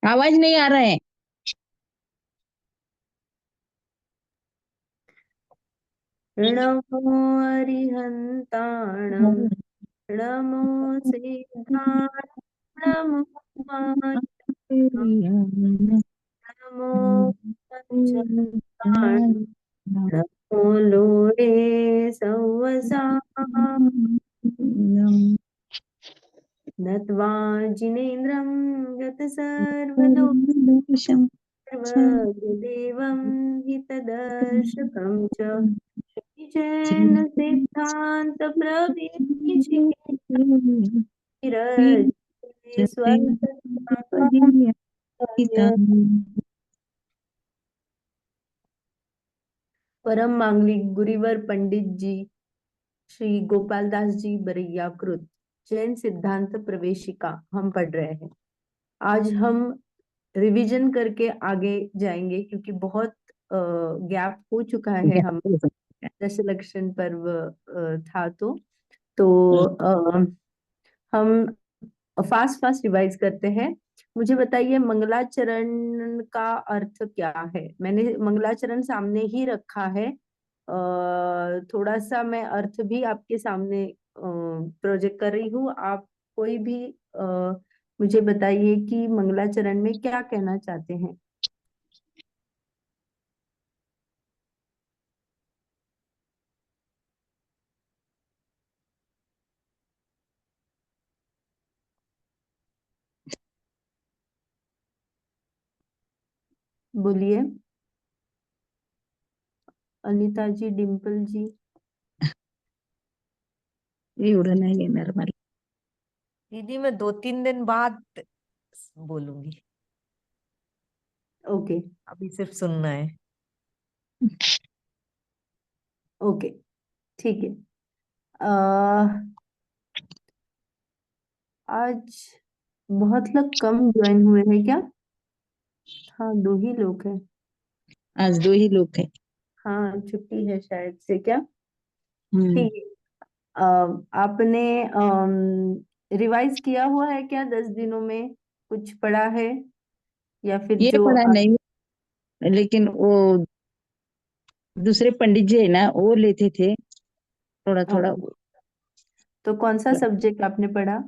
आवाज नहीं आ रहा है। नमो अरिहन्ताणं नमो सिद्धाय नमो वायुं, नमो पंचताण नमो लोळे सवसा नत्वा जिनेन्द्रं गतसर्वदोषं हितदर्शकं च जैन सिद्धांत प्रवेशिके स्वतः परम मांगलिक गुरुवर पंडित जी श्री गोपाल दास जी बरैया कृत जैन सिद्धांत प्रवेशिका हम पढ़ रहे हैं। आज हम रिवीजन करके आगे जाएंगे क्योंकि बहुत गैप हो चुका है। हम दशलक्षण पर्व था तो हम फास्ट फास्ट रिवाइज करते हैं। मुझे बताइए मंगलाचरण का अर्थ क्या है। मैंने मंगलाचरण सामने ही रखा है। थोड़ा सा मैं अर्थ भी आपके सामने प्रोजेक्ट कर रही हूँ। आप कोई भी मुझे बताइए कि मंगलाचरण में क्या कहना चाहते हैं। बोलिए अनिता जी, डिम्पल जी। एवढं नाही येणार मला। दीदी मैं 2-3 दिन बाद बोलूंगी, ओके अभी सिर्फ सुनना है। ओके ठीक है। अ, आज बहुत लोग कम ज्वाइन हुए हैं क्या। हाँ, 2 ही लोग हैं। आज 2 ही लोग है। हाँ, छुट्टी है शायद से क्या। हम्म। ठीक है। आपने रिवाइज किया हुआ है क्या 10 दिनों में कुछ पढ़ा है या फिर ये जो पढ़ा नहीं, लेकिन वो दूसरे पंडित जी है ना, वो लेते थे थोड़ा थोड़ा। ओके, तो कौन सा सब्जेक्ट आपने पढ़ा।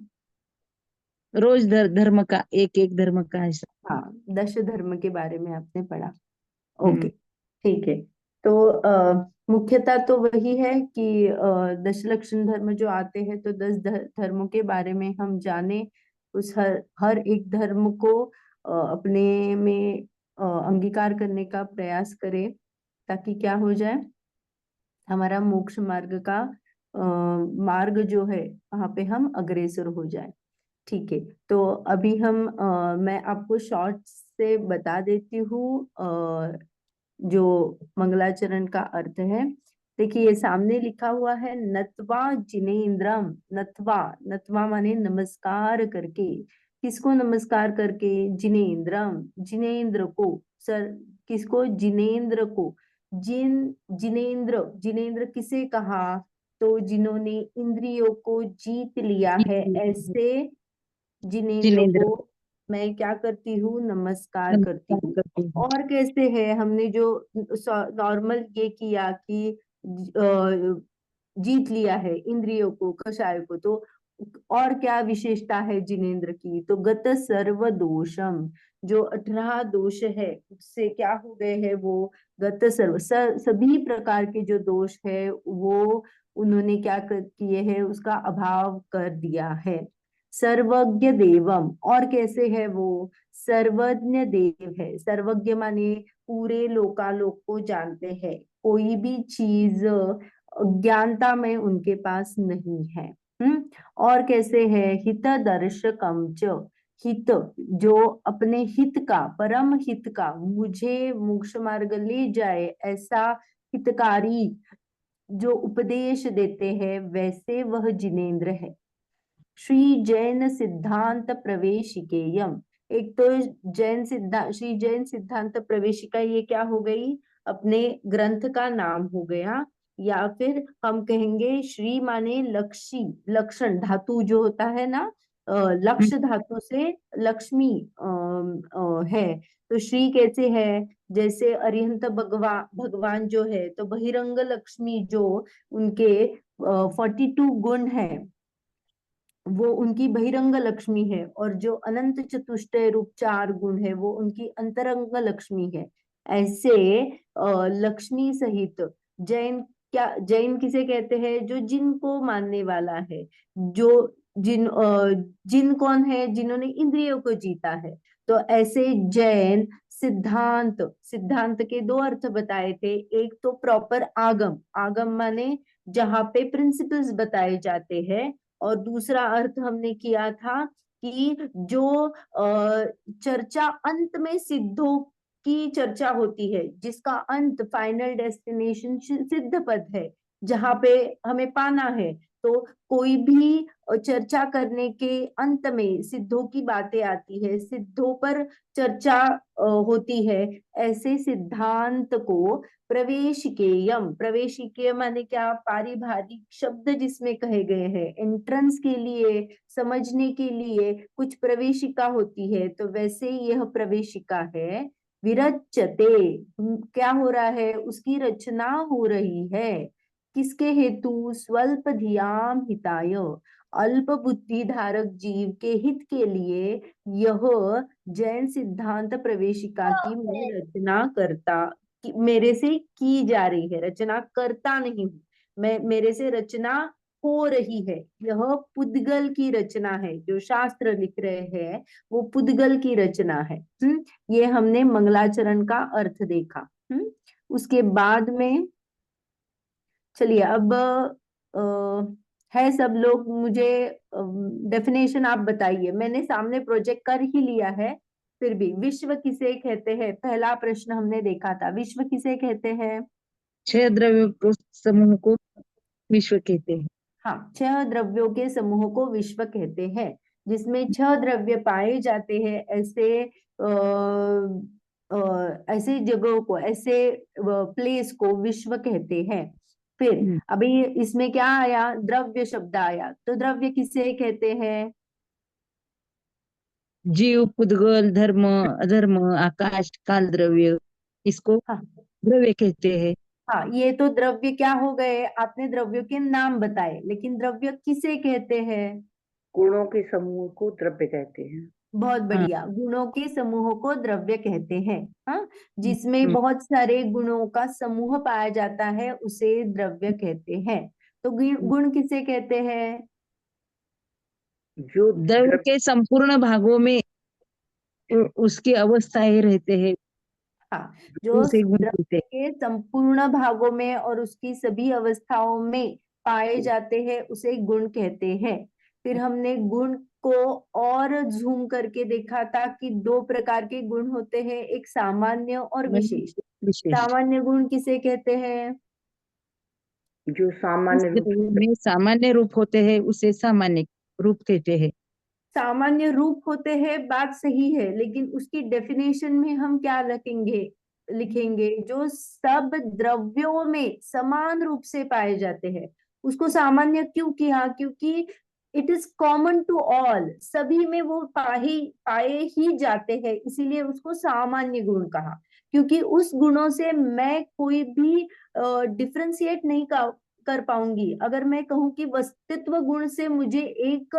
रोज धर्म का एक एक धर्म का ऐसा। हाँ, दश धर्म के बारे में आपने पढ़ा। ओके हम्म। ठीक है। तो मुख्यतः तो वही है कि दशलक्षण धर्म जो आते हैं तो 10 धर्मों के बारे में हम जाने। उस हर हर एक धर्म को अपने में अंगीकार करने का प्रयास करें ताकि क्या हो जाए, हमारा मोक्ष मार्ग का मार्ग जो है वहां पे हम अग्रसर हो जाए। ठीक है। तो अभी मैं आपको शॉर्ट से बता देती हूँ जो मंगलाचरण का अर्थ है। देखिए ये सामने लिखा हुआ है नत्वा जिनेन्द्रम। नत्वा, नत्वा माने नमस्कार करके। किसको नमस्कार करके। जिनेन्द्रम, जिनेन्द्र को। सर, किसको। जिनेन्द्र को। जिनेन्द्र, जिनेन्द्र किसे कहा। तो जिन्होंने इंद्रियों को जीत लिया है, ऐसे जिनेन्द्र जिनेन्द्र को मैं क्या करती हूँ, नमस्कार करती नमस्कार हूँ। करती हूँ। और कैसे है, हमने जो नॉर्मल ये किया कि जीत लिया है इंद्रियों को, कषाय को, तो और क्या विशेषता है जिनेन्द्र की। तो गत सर्व दोषम, जो 18 दोष है उससे क्या हो गए हैं वो। गत सर्व सभी प्रकार के जो दोष है वो उन्होंने क्या किए हैं, उसका अभाव कर दिया है। सर्वज्ञ देवम, और कैसे है वो, सर्वज्ञ देव है। सर्वज्ञ माने पूरे लोकालोक को जानते हैं, कोई भी चीज अज्ञानता में उनके पास नहीं है। और कैसे है, हित दर्शकम च, हित, जो अपने हित का, परम हित का, मुझे मोक्ष मार्ग ले जाए ऐसा हितकारी जो उपदेश देते हैं, वैसे वह जिनेन्द्र है। श्री जैन सिद्धांत प्रवेशिकेयम, एक तो जैन सिद्धांत, श्री जैन सिद्धांत प्रवेशिका, ये क्या हो गई, अपने ग्रंथ का नाम हो गया। या फिर हम कहेंगे श्री माने लक्षी, लक्षण धातु जो होता है ना, लक्ष्य धातु से लक्ष्मी है। तो श्री कैसे है, जैसे अरिहंत भगवान जो है, तो बहिरंग लक्ष्मी जो उनके 42 गुण है, वो उनकी बहिरंग लक्ष्मी है। और जो अनंत चतुष्टय रूप 4 गुण है, वो उनकी अंतरंग लक्ष्मी है। ऐसे लक्ष्मी सहित जैन किसे कहते हैं, जो जिन को मानने वाला है, जो जिन कौन है, जिन्होंने इंद्रियों को जीता है। तो ऐसे जैन सिद्धांत के 2 अर्थ बताए थे। एक तो प्रॉपर आगम, आगम माने जहाँ पे प्रिंसिपल्स बताए जाते हैं, और दूसरा अर्थ हमने किया था कि जो चर्चा अंत में सिद्धों की चर्चा होती है, जिसका अंत फाइनल डेस्टिनेशन सिद्ध पद है, जहाँ पे हमें पाना है। तो कोई भी चर्चा करने के अंत में सिद्धों की बातें आती है, सिद्धों पर चर्चा होती है। ऐसे सिद्धांत को प्रवेशिकेयम, प्रवेशिकेय माने क्या, पारिभाषिक शब्द जिसमें कहे गए हैं, एंट्रेंस के लिए, समझने के लिए कुछ प्रवेशिका होती है, तो वैसे यह प्रवेशिका है। विरच्यते, क्या हो रहा है, उसकी रचना हो रही है। किसके हेतु, स्वल्प धियाम हिताय, अल्प बुद्धि धारक जीव के हित के लिए यह जैन सिद्धांत प्रवेशिका की मैं रचना करता, मेरे से की जा रही है, रचना करता नहीं हूं मैं, मेरे से रचना हो रही है। यह पुद्गल की रचना है, जो शास्त्र लिख रहे हैं वो पुद्गल की रचना है। ये हमने मंगलाचरण का अर्थ देखा। उसके बाद में चलिए, अब है सब लोग, मुझे डेफिनेशन आप बताइए। मैंने सामने प्रोजेक्ट कर ही लिया है, फिर भी विश्व किसे कहते हैं, पहला प्रश्न हमने देखा था, विश्व किसे कहते हैं। 6 द्रव्यों को समूह को विश्व कहते हैं। हाँ, 6 द्रव्यों के समूह को विश्व कहते हैं। जिसमें 6 द्रव्य पाए जाते हैं, ऐसे जगहों को, ऐसे प्लेस को विश्व कहते हैं। फिर अभी इसमें क्या आया, द्रव्य शब्द आया, तो द्रव्य किसे कहते हैं। जीव, पुद्गल, धर्म, अधर्म, आकाश, काल द्रव्य, इसको हाँ द्रव्य कहते हैं। हाँ, ये तो द्रव्य क्या हो गए, आपने द्रव्यों के नाम बताए, लेकिन द्रव्य किसे कहते हैं। गुणों के समूह को द्रव्य कहते हैं। बहुत हाँ। बढ़िया, गुणों के समूह को द्रव्य कहते हैं। हाँ, जिसमें हम्म। बहुत सारे गुणों का समूह पाया जाता है, उसे द्रव्य कहते हैं। तो गुण किसे कहते हैं। जो द्रव्य के संपूर्ण भागों में उसकी अवस्थाएं रहते हैं, हाँ, जो उसे गुण द्रव्य कहते हैं। के संपूर्ण भागों में और उसकी सभी अवस्थाओं में पाए जाते हैं, उसे गुण कहते हैं। फिर हमने गुण को और जूम करके देखा था कि 2 प्रकार के गुण होते हैं, एक सामान्य और विशेष। विशेष, सामान्य गुण किसे कहते हैं। जो इस सामान्य रूप द्रव्य में सामान्य रूप होते हैं, उसे सामान्य रूप कहते हैं। सामान्य रूप होते हैं, बात सही है, लेकिन उसकी डेफिनेशन में हम क्या लिखेंगे, जो सब द्रव्यों में समान रूप से पाए जाते हैं, उसको सामान्य क्यों किया, क्योंकि it is common to all, सभी में वो पाए ही जाते हैं, इसीलिए उसको सामान्य गुण कहा। क्योंकि उस गुणों से मैं कोई भी डिफ्रेंशिएट नहीं कर पाऊंगी। अगर मैं कहूं कि वस्तुत्व गुण से मुझे एक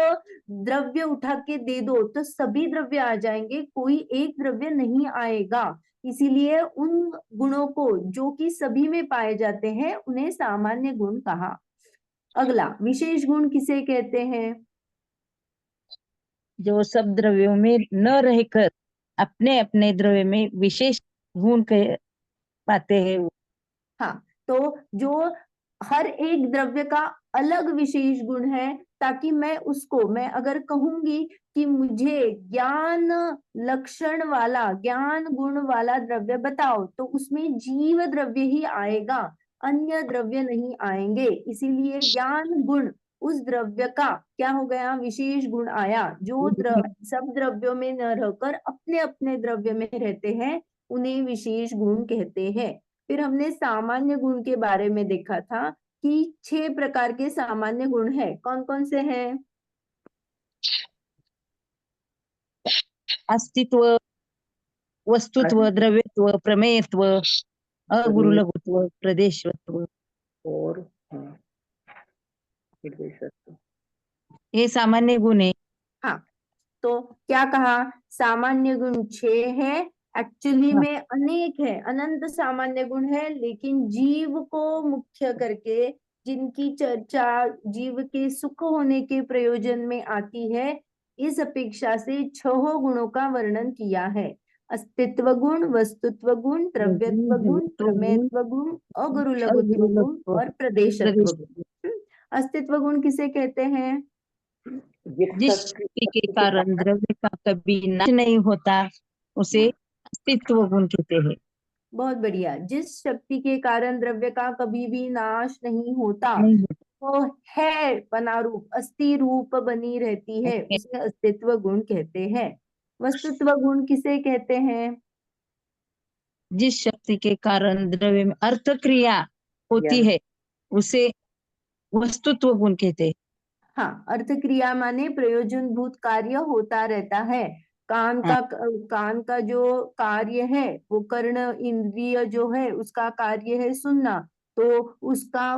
द्रव्य उठा के दे दो, तो सभी द्रव्य आ जाएंगे, कोई एक द्रव्य नहीं आएगा। इसीलिए उन गुणों को जो कि सभी में पाए जाते हैं, उन्हें सामान्य गुण कहा। अगला, विशेष गुण किसे कहते हैं। जो सब द्रव्यों में न रहकर अपने अपने द्रव्य में विशेष गुण पाते हैं। हाँ, तो जो हर एक द्रव्य का अलग विशेष गुण है, ताकि मैं अगर कहूंगी कि मुझे ज्ञान लक्षण वाला, ज्ञान गुण वाला द्रव्य बताओ, तो उसमें जीव द्रव्य ही आएगा, अन्य द्रव्य नहीं आएंगे। इसीलिए ज्ञान गुण उस द्रव्य का क्या हो गया, विशेष गुण आया। जो सब द्रव्यों में न रहकर अपने अपने द्रव्य में रहते हैं, उन्हें विशेष गुण कहते हैं। फिर हमने सामान्य गुण के बारे में देखा था कि 6 प्रकार के सामान्य गुण है, कौन कौन से हैं। अस्तित्व, वस्तुत्व, द्रव्यत्व, प्रमेयत्व, अगुरुलघुत्व, प्रदेशत्व, और निर्देशत्व। ये सामान्य गुण है। हाँ, तो क्या कहा, सामान्य गुण 6 है, एक्चुअली हाँ। में अनेक है, अनंत सामान्य गुण है, लेकिन जीव को मुख्य करके जिनकी चर्चा जीव के सुख होने के प्रयोजन में आती है, इस अपेक्षा से 6 गुणों का वर्णन किया है। अस्तित्व गुण, वस्तुत्व गुण, द्रव्यत्व गुण, प्रमेयत्व गुण, अगुरु लघुत्व गुण और प्रदेशत्व गुण। अस्तित्व गुण किसे कहते हैं? जिस शक्ति के कारण द्रव्य का कभी नाश नहीं होता उसे अस्तित्व गुण कहते हैं। बहुत बढ़िया। जिस शक्ति के कारण द्रव्य का कभी भी नाश नहीं होता, नहीं होता। वो है बना रूप, अस्थि रूप बनी रहती है, उसे अस्तित्व गुण कहते हैं। वस्तुत्व गुण किसे कहते हैं? जिस शक्ति के कारण द्रव्य में अर्थ क्रिया होती है उसे वस्तुत्व गुण कहते हैं। हाँ, अर्थ क्रिया माने प्रयोजन भूत कार्य होता रहता है। कान का जो कार्य है, वो कर्ण इंद्रिय जो है उसका कार्य है सुनना, तो उसका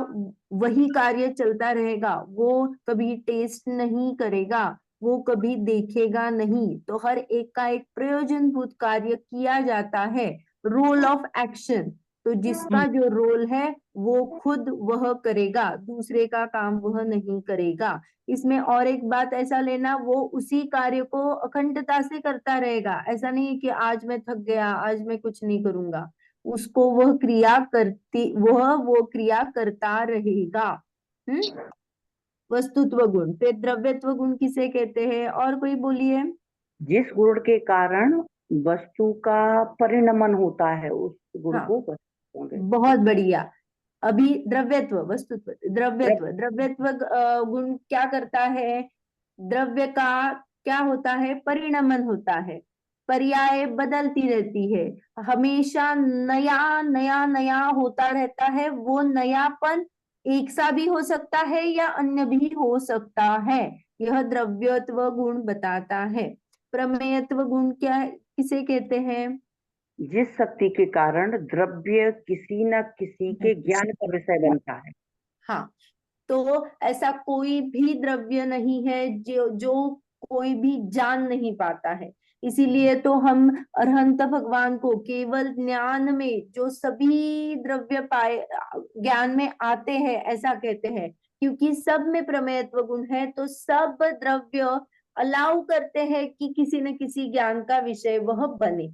वही कार्य चलता रहेगा, वो कभी टेस्ट नहीं करेगा, वो कभी देखेगा नहीं। तो हर एक का एक प्रयोजन भूत कार्य किया जाता है, रोल ऑफ एक्शन। तो जिसका जो रोल है वो खुद वह करेगा, दूसरे का काम वह नहीं करेगा। इसमें और एक बात ऐसा लेना, वो उसी कार्य को अखंडता से करता रहेगा। ऐसा नहीं है कि आज मैं थक गया, आज मैं कुछ नहीं करूंगा, उसको वो क्रिया करता रहेगा। वस्तुत्व गुण। फिर द्रव्यत्व गुण किसे कहते हैं? और कोई बोलिए। जिस गुण के कारण वस्तु का परिणमन होता है उस गुण हाँ, को वस्तुत्व कहते हैं। बहुत बढ़िया। अभी द्रव्यत्व, वस्तुत्व, द्रव्यत्व गुण क्या करता है? द्रव्य का क्या होता है? परिणमन होता है, पर्याय बदलती रहती है, हमेशा नया नया नया होता रहता है। वो नयापन एक सा भी हो सकता है या अन्य भी हो सकता है, यह द्रव्यत्व गुण बताता है। प्रमेयत्व गुण किसे कहते हैं? जिस शक्ति के कारण द्रव्य किसी न किसी के ज्ञान का विषय बनता है। हाँ, तो ऐसा कोई भी द्रव्य नहीं है जो कोई भी जान नहीं पाता है। इसीलिए तो हम अरहंत भगवान को केवल ज्ञान में जो सभी द्रव्य पाए ज्ञान में आते हैं ऐसा कहते हैं, क्योंकि सब में प्रमेयत्व गुण है, तो सब द्रव्य अलाउ करते हैं कि किसी न किसी ज्ञान का विषय वह बने।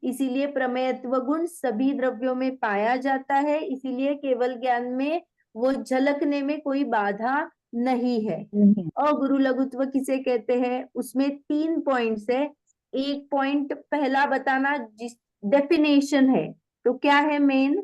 इसीलिए प्रमेयत्व गुण सभी द्रव्यों में पाया जाता है, इसीलिए केवल ज्ञान में वो झलकने में कोई बाधा नहीं है। अगुरु लघुत्व किसे कहते हैं? उसमें 3 पॉइंट्स है। एक पॉइंट पहला बताना, जिस डेफिनेशन है, तो क्या है मेन?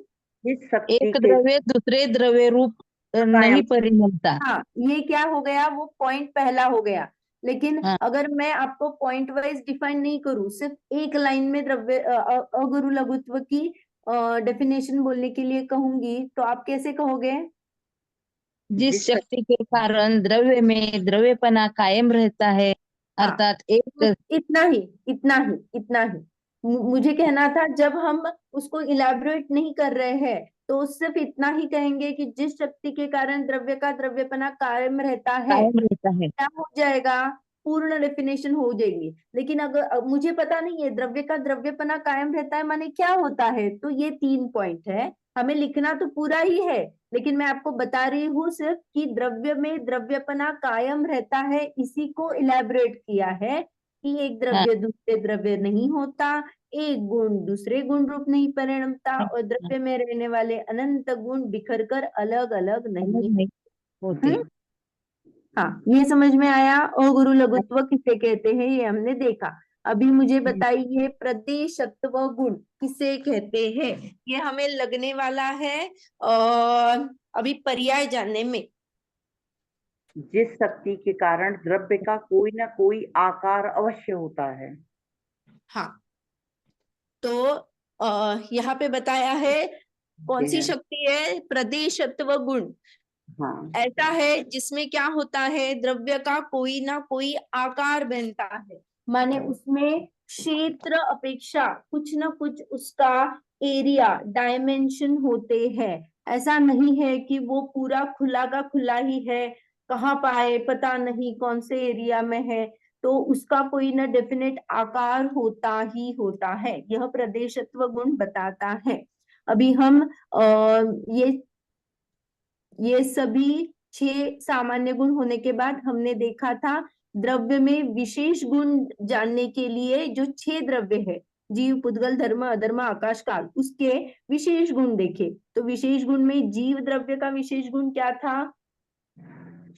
जिस शक्ति एक के द्रव्य दूसरे द्रव्य रूप नहीं परिणमता। हाँ, ये क्या हो गया? वो पॉइंट पहला हो गया। लेकिन हाँ। अगर मैं आपको पॉइंट वाइज डिफाइन नहीं करूं, सिर्फ एक लाइन में द्रव्य अगुरु लघुत्व की डेफिनेशन बोलने के लिए कहूंगी, तो आप कैसे कहोगे? जिस शक्ति के कारण द्रव्य में द्रव्यपना कायम रहता है, हाँ, अर्थात एक इतना ही, इतना ही, इतना ही मुझे कहना था। जब हम उसको इलैबोरेट नहीं कर रहे हैं तो सिर्फ इतना ही कहेंगे कि जिस शक्ति के कारण द्रव्य का द्रव्यपना कायम रहता है, कायम रहता है। क्या हो जाएगा? पूर्ण डेफिनेशन हो जाएगी। लेकिन अगर मुझे पता नहीं है द्रव्य का द्रव्यपना कायम रहता है माने क्या होता है, तो ये 3 पॉइंट है। हमें लिखना तो पूरा ही है, लेकिन मैं आपको बता रही हूँ सिर्फ कि द्रव्य में द्रव्यपना कायम रहता है, इसी को इलैबोरेट किया है कि एक द्रव्य दूसरे द्रव्य नहीं होता, एक गुण दूसरे गुण रूप नहीं परिणमता, और द्रव्य में रहने वाले अनंत गुण बिखर कर अलग अलग नहीं होते। हाँ, ये समझ में आया। अगुरु लघुत्व किसे कहते हैं ये हमने देखा। अभी मुझे बताइए प्रदेशत्व गुण किसे कहते हैं? ये हमें लगने वाला है अभी पर्याय जानने में। जिस शक्ति के कारण द्रव्य का कोई ना कोई आकार अवश्य होता है। हाँ, तो यहाँ पे बताया है कौन सी शक्ति है? प्रदेशत्व गुण। हाँ, ऐसा है जिसमें क्या होता है? द्रव्य का कोई ना कोई आकार बनता है, माने उसमें क्षेत्र अपेक्षा कुछ ना कुछ उसका एरिया डायमेंशन होते हैं। ऐसा नहीं है कि वो पूरा खुला का खुला ही है, कहाँ पाए पता नहीं कौन से एरिया में है, तो उसका कोई ना डेफिनेट आकार होता ही होता है। यह प्रदेशत्व गुण बताता है। अभी हम ये सभी 6 सामान्य गुण होने के बाद हमने देखा था द्रव्य में विशेष गुण जानने के लिए जो 6 द्रव्य है, जीव, पुद्गल, धर्म, अधर्म, आकाश, काल, उसके विशेष गुण देखे। तो विशेष गुण में जीव द्रव्य का विशेष गुण क्या था?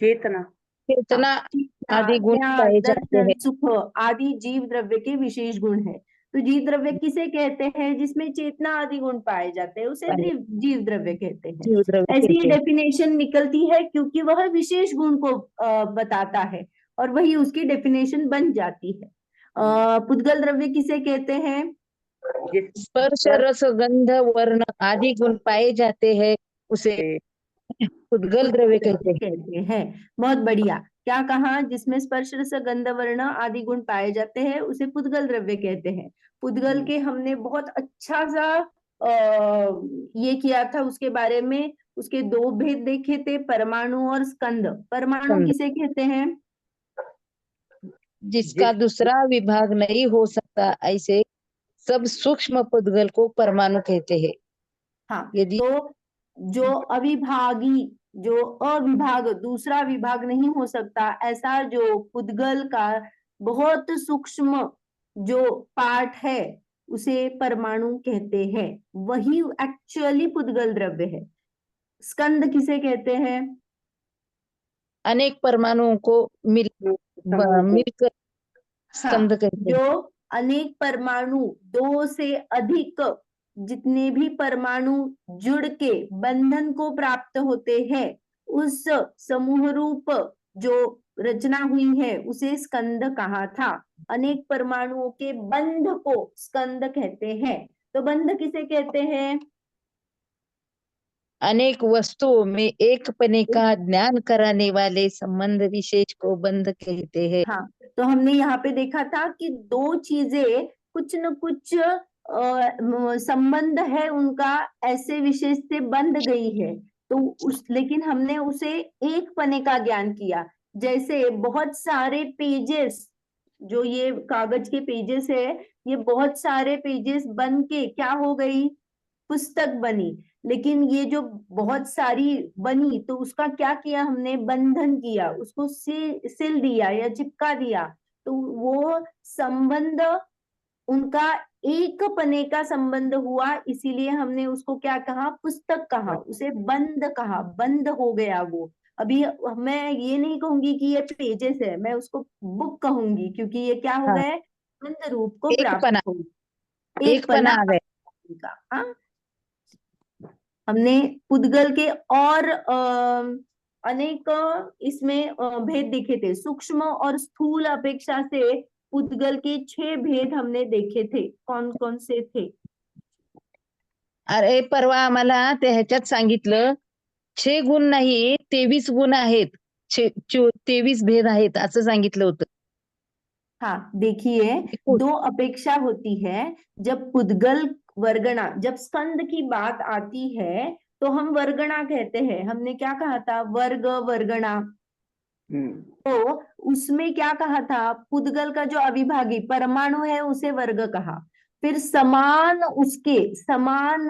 चेतना। चेतना चेतना, आदि गुण ज्ञान, पाए जाते दर्शन, हैं। सुख आदि जीव द्रव्य के विशेष गुण है। तो जीव द्रव्य किसे कहते हैं? जिसमें चेतना आदि गुण पाए जाते हैं उसे जीव द्रव्य कहते हैं। जीव द्रव्य ऐसी कहते हैं। डेफिनेशन निकलती है क्योंकि वह विशेष गुण को बताता है और वही उसकी डेफिनेशन बन जाती है। पुद्गल द्रव्य किसे कहते हैं? जिस स्पर्श, रस, गंध, वर्ण आदि गुण पाए जाते हैं उसे पुद्गल द्रव्य कहते हैं। कहते हैं। बहुत बढ़िया। क्या कहा? जिसमें स्पर्श, रस, गंध, वर्ण आदि गुण पाए जाते हैं उसे पुद्गल द्रव्य कहते हैं। पुद्गल के हमने बहुत अच्छा सा ये किया था उसके बारे में। उसके 2 भेद देखे थे, परमाणु और स्कंद। परमाणु स्कंद। किसे कहते हैं? जिसका दूसरा विभाग नहीं हो सकता, ऐसे सब सूक्ष्म पुद्गल को परमाणु कहते हैं। हाँ, यदि तो जो अविभागी, जो अविभाग, दूसरा विभाग नहीं हो सकता, ऐसा जो पुद्गल का बहुत सूक्ष्म जो पार्ट है उसे परमाणु कहते हैं। वही एक्चुअली पुद्गल द्रव्य है। स्कंद किसे कहते हैं? अनेक परमाणुओं को मिलकर हाँ, स्कंद कहते हैं। जो अनेक परमाणु, 2 से अधिक जितने भी परमाणु जुड़ के बंधन को प्राप्त होते हैं, उस समूह रूप जो रचना हुई है उसे स्कंद कहा था। अनेक परमाणुओं के बंध को स्कंद कहते हैं। तो बंध किसे कहते हैं? अनेक वस्तुओं में एक पने का ज्ञान कराने वाले संबंध विशेष को बंध कहते हैं। हाँ, तो हमने यहाँ पे देखा था कि 2 चीजें कुछ न कुछ संबंध है उनका, ऐसे विशेष से बंध गई है। तो लेकिन हमने उसे एक पने का ज्ञान किया। जैसे बहुत सारे पेजेस, जो ये कागज के पेजेस है, ये बहुत सारे पेजेस बन के क्या हो गई? पुस्तक बनी। लेकिन ये जो बहुत सारी बनी तो उसका क्या किया हमने? बंधन किया, उसको सिल दिया या चिपका दिया। तो वो संबंध उनका एक पने का संबंध हुआ, इसीलिए हमने उसको क्या कहा? पुस्तक कहा, उसे बंद कहा, बंद हो गया वो। अभी मैं ये नहीं कहूंगी कि ये पेजेस है, मैं उसको बुक कहूंगी क्योंकि ये क्या हो हाँ, गए? बंद रूप को एक प्राप्त पना, हो, एक पना आ गया। का। हाँ, हमने पुद्गल के और अनेक इसमें भेद देखे थे। सूक्ष्म और स्थूल अपेक्षा से पुद्गल के 6 भेद हमने देखे थे। कौन कौन से थे? अरे परवा आम्हाला ते ह्याच्यात सांगितलं 6 गुण नाही 23 गुण आहेत, 23 भेद आहेत असं सांगितलं होतं। हाँ, देखिए, 2 अपेक्षा होती है। जब पुद्गल वर्गणा, जब स्कंद की बात आती है तो हम वर्गणा कहते हैं। हमने क्या कहा था? वर्ग, वर्गणा। तो उसमें क्या कहा था? पुद्गल का जो अविभागी परमाणु है उसे वर्ग कहा। फिर समान, उसके समान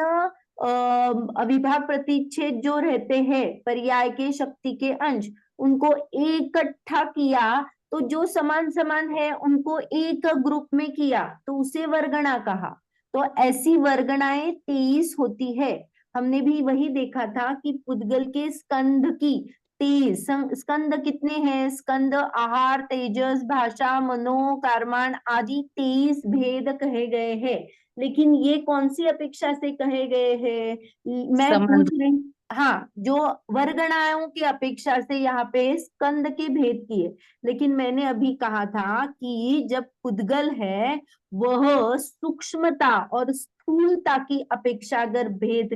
अविभाग प्रतिच्छेद जो रहते हैं, पर्याय के, शक्ति के अंश, उनको इकट्ठा किया तो जो समान समान है उनको एक ग्रुप में किया तो उसे वर्गणा कहा। तो ऐसी वर्गणाएं 23 होती है। हमने भी वही देखा था कि पुद्गल के स्कंद की 23 स्कंद कितने हैं? स्कंद आहार, तेजस, भाषा, मनो, कर्माण आदि 23 भेद कहे गए हैं। लेकिन ये कौन सी अपेक्षा से कहे गए हैं? मैं समान पूछ रही, हाँ, जो वर्गणाओं की अपेक्षा से यहाँ पे स्कंद के भेद किए। लेकिन मैंने अभी कहा था कि जब पुद्गल है वह सूक्ष्मता और स्थूलता की अपेक्षा अगर भेद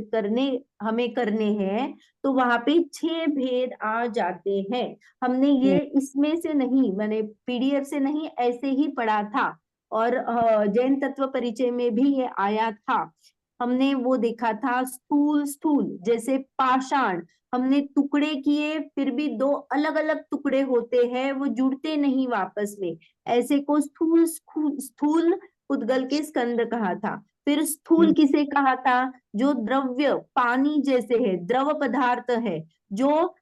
हमें करने हैं तो वहां पे 6 भेद आ जाते हैं। हमने ये इसमें से नहीं, मैंने पीडीएफ से नहीं, ऐसे ही पढ़ा था। और जैन तत्व परिचय में भी ये आया था। हमने वो देखा था स्थूल स्थूल, जैसे पाषाण हमने टुकड़े किए फिर भी दो अलग अलग टुकड़े होते हैं, वो जुड़ते नहीं वापस में, ऐसे को स्थूल स्थूल पुद्गल के स्कंद कहा था। फिर स्थूल किसे कहा था? जो द्रव्य पानी जैसे है, द्रव पदार्थ है, जो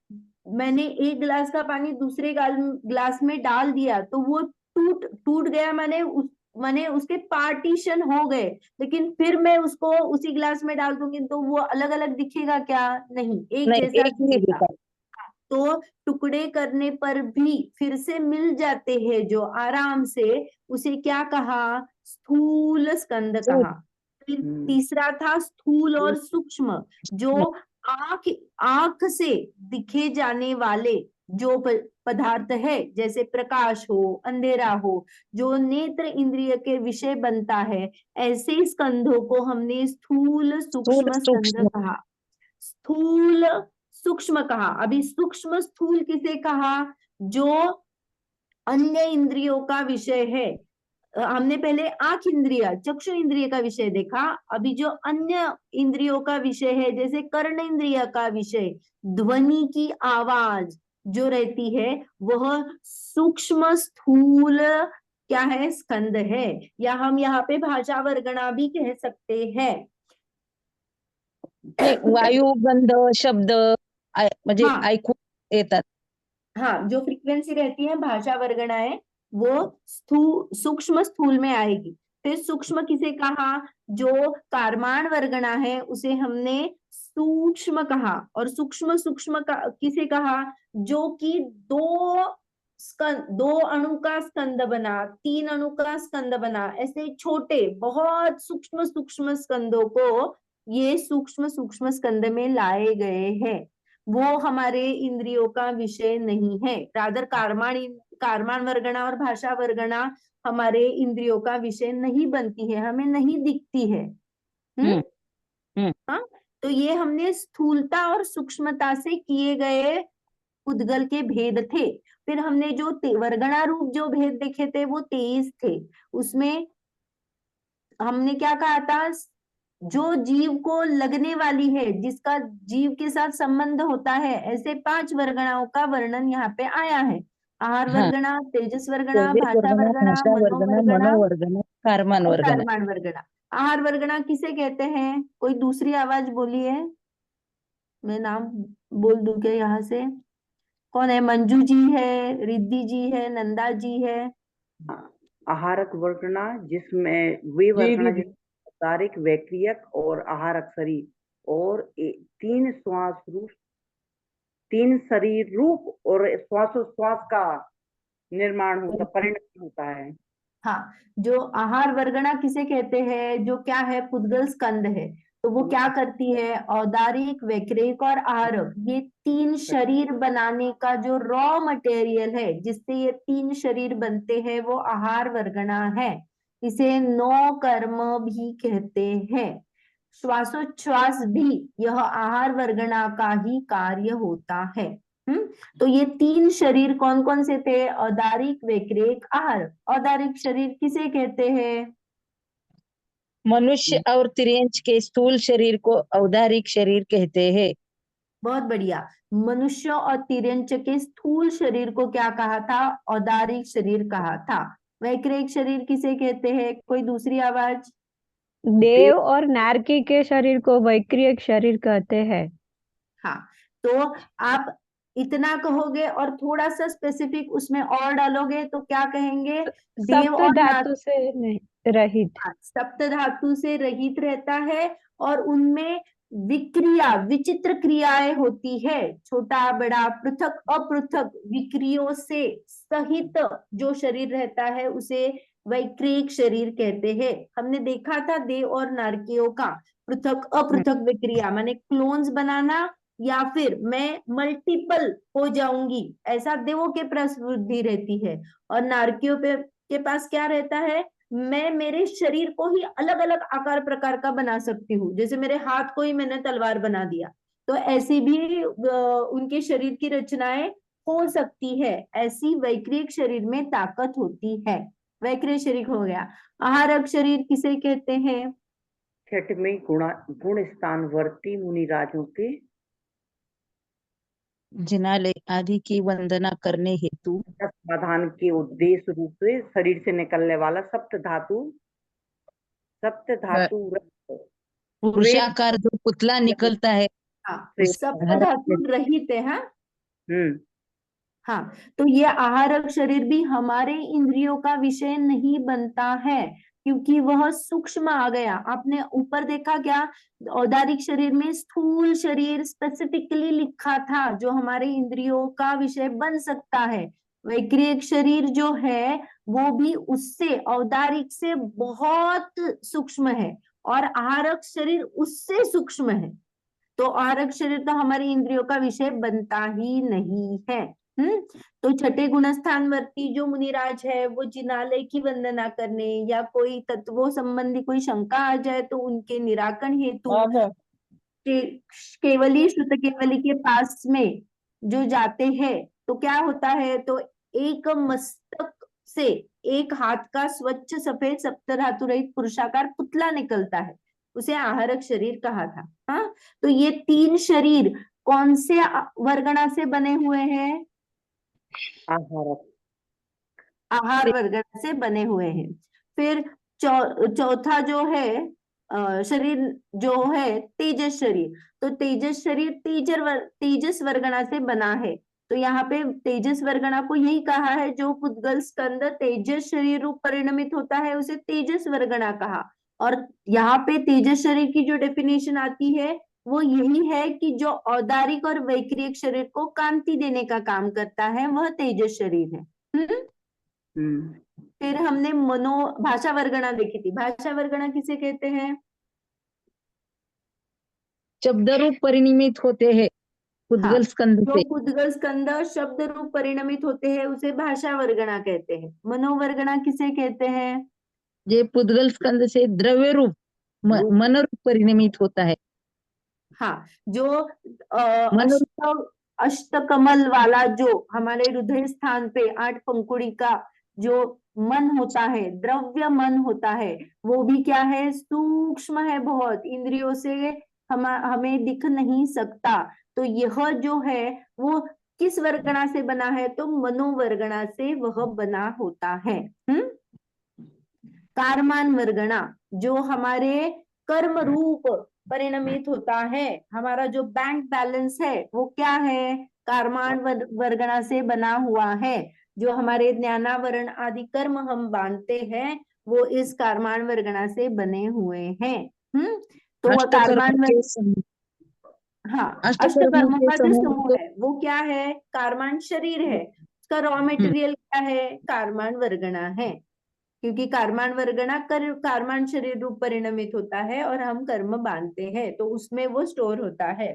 मैंने एक गिलास का पानी दूसरे गिलास में डाल दिया तो वो टूट गया, माने उसके पार्टीशन हो गए, लेकिन फिर मैं उसको उसी गिलास में डाल दूंगी तो वो अलग अलग दिखेगा क्या? नहीं, एक नहीं, जैसा एक ही दिखेगा। दिखा। तो टुकड़े करने पर भी फिर से मिल जाते हैं जो आराम से, उसे क्या कहा? स्थूल स्कंद कहा। फिर तीसरा था स्थूल और सूक्ष्म, जो आंख से दिखे जाने वाले जो पदार्थ है, जैसे प्रकाश हो, अंधेरा हो, जो नेत्र इंद्रिय के विषय बनता है, ऐसे स्कंधों को हमने स्थूल सूक्ष्म स्कंद कहा। स्थूल सूक्ष्म कहा। अभी सूक्ष्म स्थूल किसे कहा? जो अन्य इंद्रियों का विषय है। हमने पहले आंख इंद्रिय, चक्षु इंद्रिय का विषय देखा, अभी जो अन्य इंद्रियों का विषय है, जैसे कर्ण इंद्रिय का विषय, ध्वनि की आवाज जो रहती है, वह सूक्ष्म स्थूल क्या है? स्कंद है, या हम यहाँ पे भाषा वर्गणा भी कह सकते हैं। नाही, वायू, गंध, शब्द म्हणजे हाँ ऐकू येतात. हाँ, जो फ्रीक्वेंसी रहती है भाषा वर्गणाएं, वो सूक्ष्म स्थूल में आएगी। फिर सूक्ष्म किसे कहा? जो कारमान वर्गणा है उसे हमने सूक्ष्म कहा। और सूक्ष्म सूक्ष्म किसे कहा? जो कि दो अणु का स्कंद बना, 3 अणु का स्कंद बना, ऐसे छोटे बहुत सूक्ष्म सूक्ष्म स्कंदों को ये सूक्ष्म सूक्ष्म स्कंद में लाए गए हैं। वो हमारे इंद्रियों का विषय नहीं है। रादर कारमान वर्गणा और भाषा वर्गणा हमारे इंद्रियों का विषय नहीं बनती है, हमें नहीं दिखती है। हाँ, तो ये हमने स्थूलता और सूक्ष्मता से किए गए उद्गल के भेद थे। फिर हमने जो वर्गणा रूप जो भेद देखे थे वो 23 थे। उसमें हमने क्या कहा था? जो जीव को लगने वाली है, जिसका जीव के साथ संबंध होता है, ऐसे 5 वर्गणाओं का वर्णन यहाँ पे आया है। आहार हाँ, वर्गणा, तेजस वर्गणा, तेजस भाषा वर्गणा, वर्गणा, भाषा वर्गणा, मनोवर्गणा मनोवर्गणा, कारमान और वर्गणा. कारमान वर्गणा। आहार वर्गणा किसे कहते हैं? कोई दूसरी आवाज बोलिए, मैं नाम बोल दूं क्या यहाँ से? कौन है? मंजू जी है, रिद्धि जी है, नंदा जी है। आहारक वर्गणा, जिसमें वे वर्गणा तारिक, वैक्रियक और आहारक शरीर और 3 श्वास रूप, 3 शरीर रूप और श्वासोश्वास का निर्माण होता, परिणत होता है। हाँ, जो आहार वर्गणा किसे कहते हैं? जो क्या है? पुद्गल स्कंद है। तो वो क्या करती है? औदारिक, वैक्रिक और आहारक, ये 3 शरीर बनाने का जो रॉ मटेरियल है, जिससे ये 3 शरीर बनते हैं, वो आहार वर्गणा है। इसे 9 कर्म भी कहते हैं। श्वासोच्छ्वास भी यह आहार वर्गणा का ही कार्य होता है। तो ये 3 शरीर कौन कौन से थे? औदारिक, वैक्रिक, आहार। औदारिक शरीर किसे कहते हैं? मनुष्य और तिर्यंच के स्थूल शरीर को औदारिक शरीर कहते हैं. बहुत बढ़िया। मनुष्य और तिर्यंच के स्थूल शरीर को क्या कहा था? औदारिक शरीर कहा था। वैक्रिक शरीर किसे कहते हैं? कोई दूसरी आवाज? देव और नारकी के शरीर को वैक्रियक शरीर कहते हैं। हाँ, तो आप इतना कहोगे और थोड़ा सा स्पेसिफिक उसमें और डालोगे तो क्या कहेंगे? देव सप्त और धातु से रहित। सप्त धातु से रहित रहता है, और उनमें विक्रिया, विचित्र क्रियाएं होती है, छोटा बड़ा पृथक अपृथक विक्रियों से सहित जो शरीर रहता है उसे वैक्रिक शरीर कहते हैं। हमने देखा था देव और नारकियों का पृथक अपृथक विक्रिया, माने क्लोन्स बनाना, या फिर मैं मल्टीपल हो जाऊंगी, ऐसा देवों के प्रवृत्ति रहती है। और नारकियों के पास क्या रहता है? मैं मेरे शरीर को ही अलग अलग आकार प्रकार का बना सकती हूँ, जैसे मेरे हाथ को ही मैंने तलवार बना दिया, तो ऐसी भी उनके शरीर की रचनाएं हो सकती है। ऐसी वैक्रिक शरीर में ताकत होती है। वैक्रिय शरीर हो गया। आहारक शरीर किसे कहते हैं? छठवें गुण स्थान वर्ती मुनिराजों के जिनालय आदि की वंदना करने हेतु समाधान के उद्देश्य रूप से शरीर से निकलने वाला सप्त धातु पुरुषाकार जो पुतला निकलता है हाँ, से सप्त आहारक धातु रहित है। हाँ हम्म हाँ, तो ये आहारक शरीर भी हमारे इंद्रियों का विषय नहीं बनता है, क्योंकि वह सूक्ष्म आ गया। आपने ऊपर देखा क्या, औदारिक शरीर में स्थूल शरीर स्पेसिफिकली लिखा था जो हमारे इंद्रियों का विषय बन सकता है। वैक्रियक शरीर जो है वो भी उससे, औदारिक से बहुत सूक्ष्म है, और आहारक शरीर उससे सूक्ष्म है। तो आहारक शरीर तो हमारी इंद्रियों का विषय बनता ही नहीं है। तो छठे गुणस्थानवर्ती जो मुनिराज है वो जिनालय की वंदना करने या कोई तत्वों संबंधी कोई शंका आ जाए तो उनके निराकरण हेतु केवली श्रुत केवली के पास में जो जाते हैं तो क्या होता है, तो एक मस्तक से एक हाथ का स्वच्छ सफेद सप्तधातु रहित पुरुषाकार पुतला निकलता है, उसे आहारक शरीर कहा था। हाँ, तो ये तीन शरीर कौन से वर्गणा से बने हुए हैं? आहारक आहार वर्गणा से बने हुए हैं। फिर चौथा जो है शरीर जो है तेजस शरीर, तो तेजस शरीर तेजस वर्गणा से बना है। तो यहाँ पे तेजस वर्गणा को यही कहा है, जो पुद्गल स्कंद तेजस शरीर रूप परिणमित होता है उसे तेजस वर्गणा कहा। और यहाँ पे तेजस शरीर की जो डेफिनेशन आती है वो यही है कि जो औदारिक और वैक्रियक शरीर को कांति देने का काम करता है वह तेजस शरीर है। फिर हमने भाषा वर्गणा देखी थी। भाषा वर्गणा किसे कहते हैं? शब्द रूप परिनिमित होते हैं पुद्गल स्कंद जो से। पुद्गल स्कंद शब्द रूप परिणमित होते हैं उसे भाषा वर्गणा कहते हैं। मनोवर्गणा किसे कहते हैं? ये पुद्गल स्कंद से द्रव्य रूप मन रूप परिनिमित होता है। हाँ, जो मन अष्टकमल वाला जो हमारे हृदय स्थान पे 8 पंखुड़ी का जो मन होता है, द्रव्य मन होता है, वो भी क्या है, सूक्ष्म है बहुत, इंद्रियों से हमें दिख नहीं सकता। तो यह जो है वो किस वर्गणा से बना है, तो मनोवर्गणा से वह बना होता है। कारमान वर्गणा जो हमारे कर्म रूप परिणमित होता है, हमारा जो बैंक बैलेंस है वो क्या है, कारमान वर्गणा से बना हुआ है। जो हमारे ज्ञानावरण आदि कर्म हम बांधते हैं वो इस कारमान वर्गणा से बने हुए हैं। तो वह कारमान हाँ, अष्टकर्मों का जो समूह है वो क्या है, कारमान शरीर है। उसका रॉ मटेरियल क्या है, कारमान वर्गणा है, क्योंकि कारमान वर्गणा कारमान शरीर रूप परिणमित होता है और हम कर्म बांधते हैं तो उसमें वो स्टोर होता है।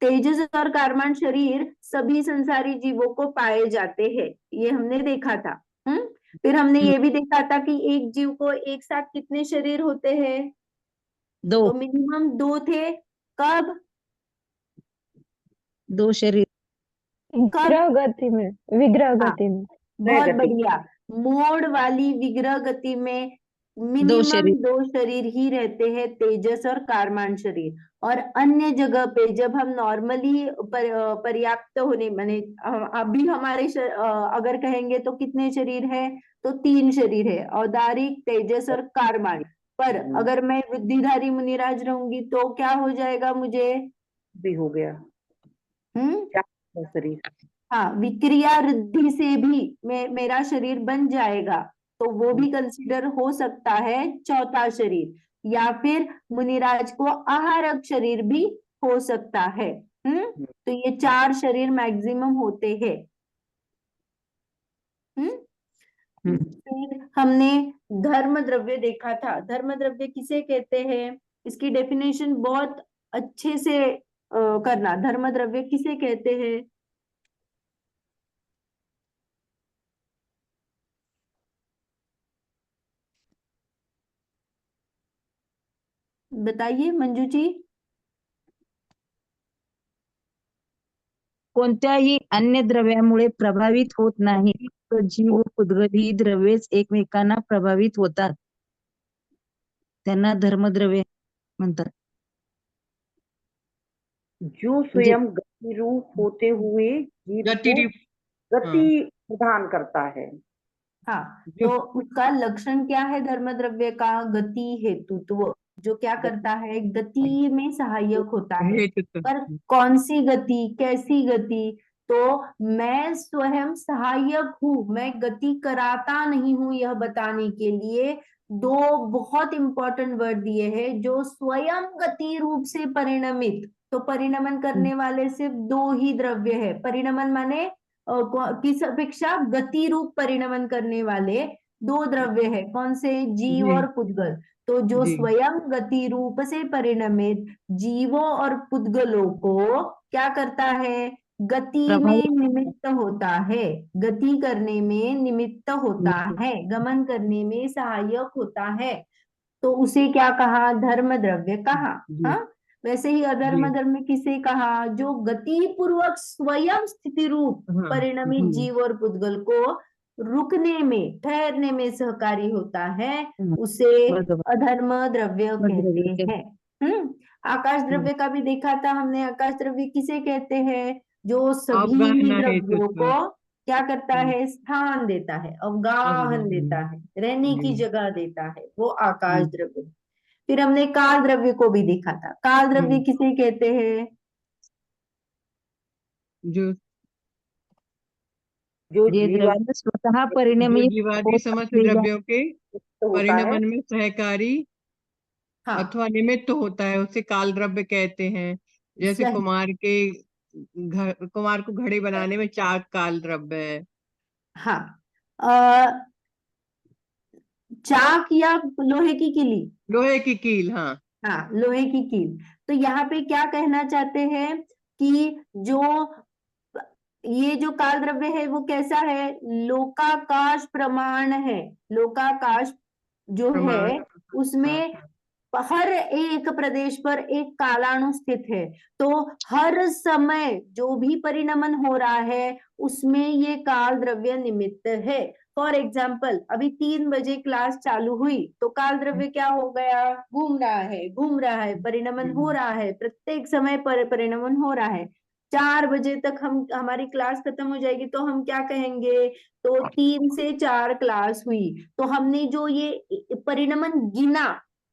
तेजस और कारमान शरीर सभी संसारी जीवों को पाए जाते हैं, ये हमने देखा था। फिर हमने ये भी देखा था कि एक जीव को एक साथ कितने शरीर होते हैं, तो मिनिमम 2 थे। कब? 2 शरीर विग्रह गति में, विग्रह हाँ, गति में। बहुत बढ़िया। मोड वाली विग्रह गति में 2 मिनिमम शरीर 2 शरीर ही रहते हैं, तेजस और कारमान शरीर। और अन्य जगह पे जब हम नॉर्मली पर्याप्त होने माने अभी हमारे अगर कहेंगे तो कितने शरीर है, तो 3 शरीर है, औदारिक, तेजस और कारमान। पर अगर मैं वृद्धिधारी मुनिराज रहूंगी तो क्या हो जाएगा, मुझे भी हो गया 4 शरीर। हाँ, विक्रिया रिद्धि से भी मेरा शरीर बन जाएगा, तो वो भी कंसीडर हो सकता है चौथा शरीर। या फिर मुनिराज को आहारक शरीर भी हो सकता है। तो ये 4 शरीर मैक्सिमम होते हैं। फिर हमने धर्म द्रव्य देखा था। धर्म द्रव्य किसे कहते हैं, इसकी डेफिनेशन बहुत अच्छे से करना। धर्म द्रव्य किसे कहते हैं? बताइए मंजू जी। कोणत्याही अन्य द्रव्यामुळे प्रभावित होत नाही, जीव व पुद्गल ही द्रव्येच एकमेकांना प्रभावित होतात, त्यांना धर्मद्रव्ये म्हणतात. जो स्वयं गति रूप होते हुए जीव को गतिरूप गति प्रदान करता है। हाँ, तो उसका लक्षण क्या है धर्म द्रव्य का? गति हेतुत्व, जो क्या करता है, गति में सहायक होता है। हेतुत्व। पर कौन सी गति, कैसी गति? तो मैं स्वयं सहायक हूँ, मैं गति कराता नहीं हूँ, यह बताने के लिए दो बहुत इंपॉर्टेंट वर्ड दिए हैं, जो स्वयं गति रूप से परिणमित। तो परिणमन करने वाले सिर्फ दो ही द्रव्य है। परिणमन माने किस अपेक्षा? गति रूप परिणमन करने वाले दो द्रव्य है। कौन से? जीव जी। और पुद्गल। तो जो जी। स्वयं गति रूप से परिणमित जीवों और पुद्गलों को क्या करता है? गति में निमित्त होता है, गति करने में निमित्त होता है, गमन करने में सहायक होता है। तो उसे क्या कहा? धर्म द्रव्य कहा। हाँ, वैसे ही अधर्म द्रव्य किसे कहा? जो गति पूर्वक स्वयं स्थिति रूप परिणमित जीव और पुद्गल को रुकने में, ठहरने में सहकारी होता है, उसे अधर्म द्रव्य कहते हैं। आकाश द्रव्य का भी देखा था हमने। आकाश द्रव्य किसे कहते हैं? जो सभी अवगाहना द्रव्यों हेतुत्व। को क्या करता है? स्थान देता है, अवगाहन देता है, रहने की जी। जगह देता है, वो आकाश द्रव्य। फिर हमने काल द्रव्य को भी देखा था। काल द्रव्य किसे कहते हैं? जो जो ये जीवा द्रव्य स्वतः जो परिणमित जीवादि हो समस्त सकते हैं। द्रव्यों के होता है, परिणमन में सहकारी हाँ, अथवा निमित्त होता है, उसे काल द्रव्य कहते हैं। जैसे सही। कुमार को घड़ी बनाने में चाक काल द्रव्य है। हाँ, चाक या लोहे की किली? लोहे की कील। हाँ। हाँ, लोहे की कील। तो यहाँ पे क्या कहना चाहते हैं कि जो ये जो काल द्रव्य है वो कैसा है? लोकाकाश प्रमाण है। लोकाकाश जो है प्रमाण। उसमें हर एक प्रदेश पर एक कालाणु स्थित है। तो हर समय जो भी परिणमन हो रहा है उसमें ये काल द्रव्य निमित्त है। फॉर एग्जाम्पल, अभी 3 बजे क्लास चालू हुई तो काल द्रव्य क्या हो गया? घूम रहा है, परिणमन हो रहा है, प्रत्येक समय पर परिणमन हो रहा है। 4 बजे तक हमारी क्लास खत्म हो जाएगी तो हम क्या कहेंगे? तो 3 से 4 क्लास हुई। तो हमने जो ये परिणमन गिना,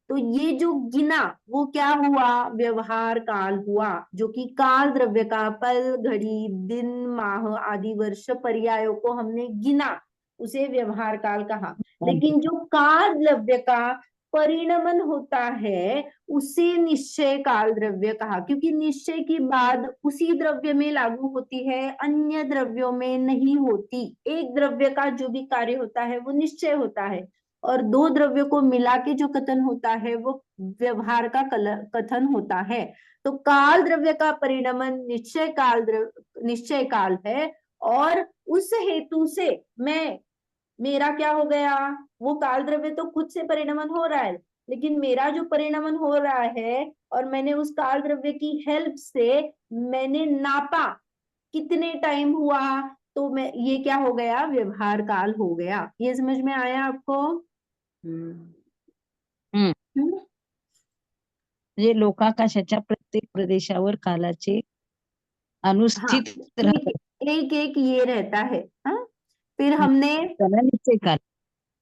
तो ये जो गिना वो क्या हुआ? व्यवहार काल हुआ, जो कि काल द्रव्य का पल, घड़ी, दिन, माह आदि वर्ष पर्यायों को हमने गिना, उसे व्यवहार काल कहा। लेकिन जो काल द्रव्य का परिणमन होता है उसे निश्चय काल द्रव्य कहा, क्योंकि निश्चय की बात उसी द्रव्य में लागू होती है, अन्य द्रव्यों में नहीं होती। एक द्रव्य का जो भी कार्य होता है वो निश्चय होता है, और दो द्रव्यों को मिला के जो कथन होता है वो व्यवहार का कथन होता है। तो काल द्रव्य का परिणमन निश्चय काल है, और उस हेतु से मेरा क्या हो गया? वो काल द्रव्य तो खुद से परिणमन हो रहा है, लेकिन मेरा जो परिणमन हो रहा है और मैंने उस काल द्रव्य की हेल्प से मैंने नापा कितने टाइम हुआ, तो मैं ये क्या हो गया? व्यवहार काल हो गया। ये समझ में आया आपको? म्हणजे लोकाकाशाच्या प्रत्येक प्रदेशावर कालाचे हाँ, अनुस्थित राहतात. एक ये रहता है। हाँ, फिर हमने त्याला निश्चय काल.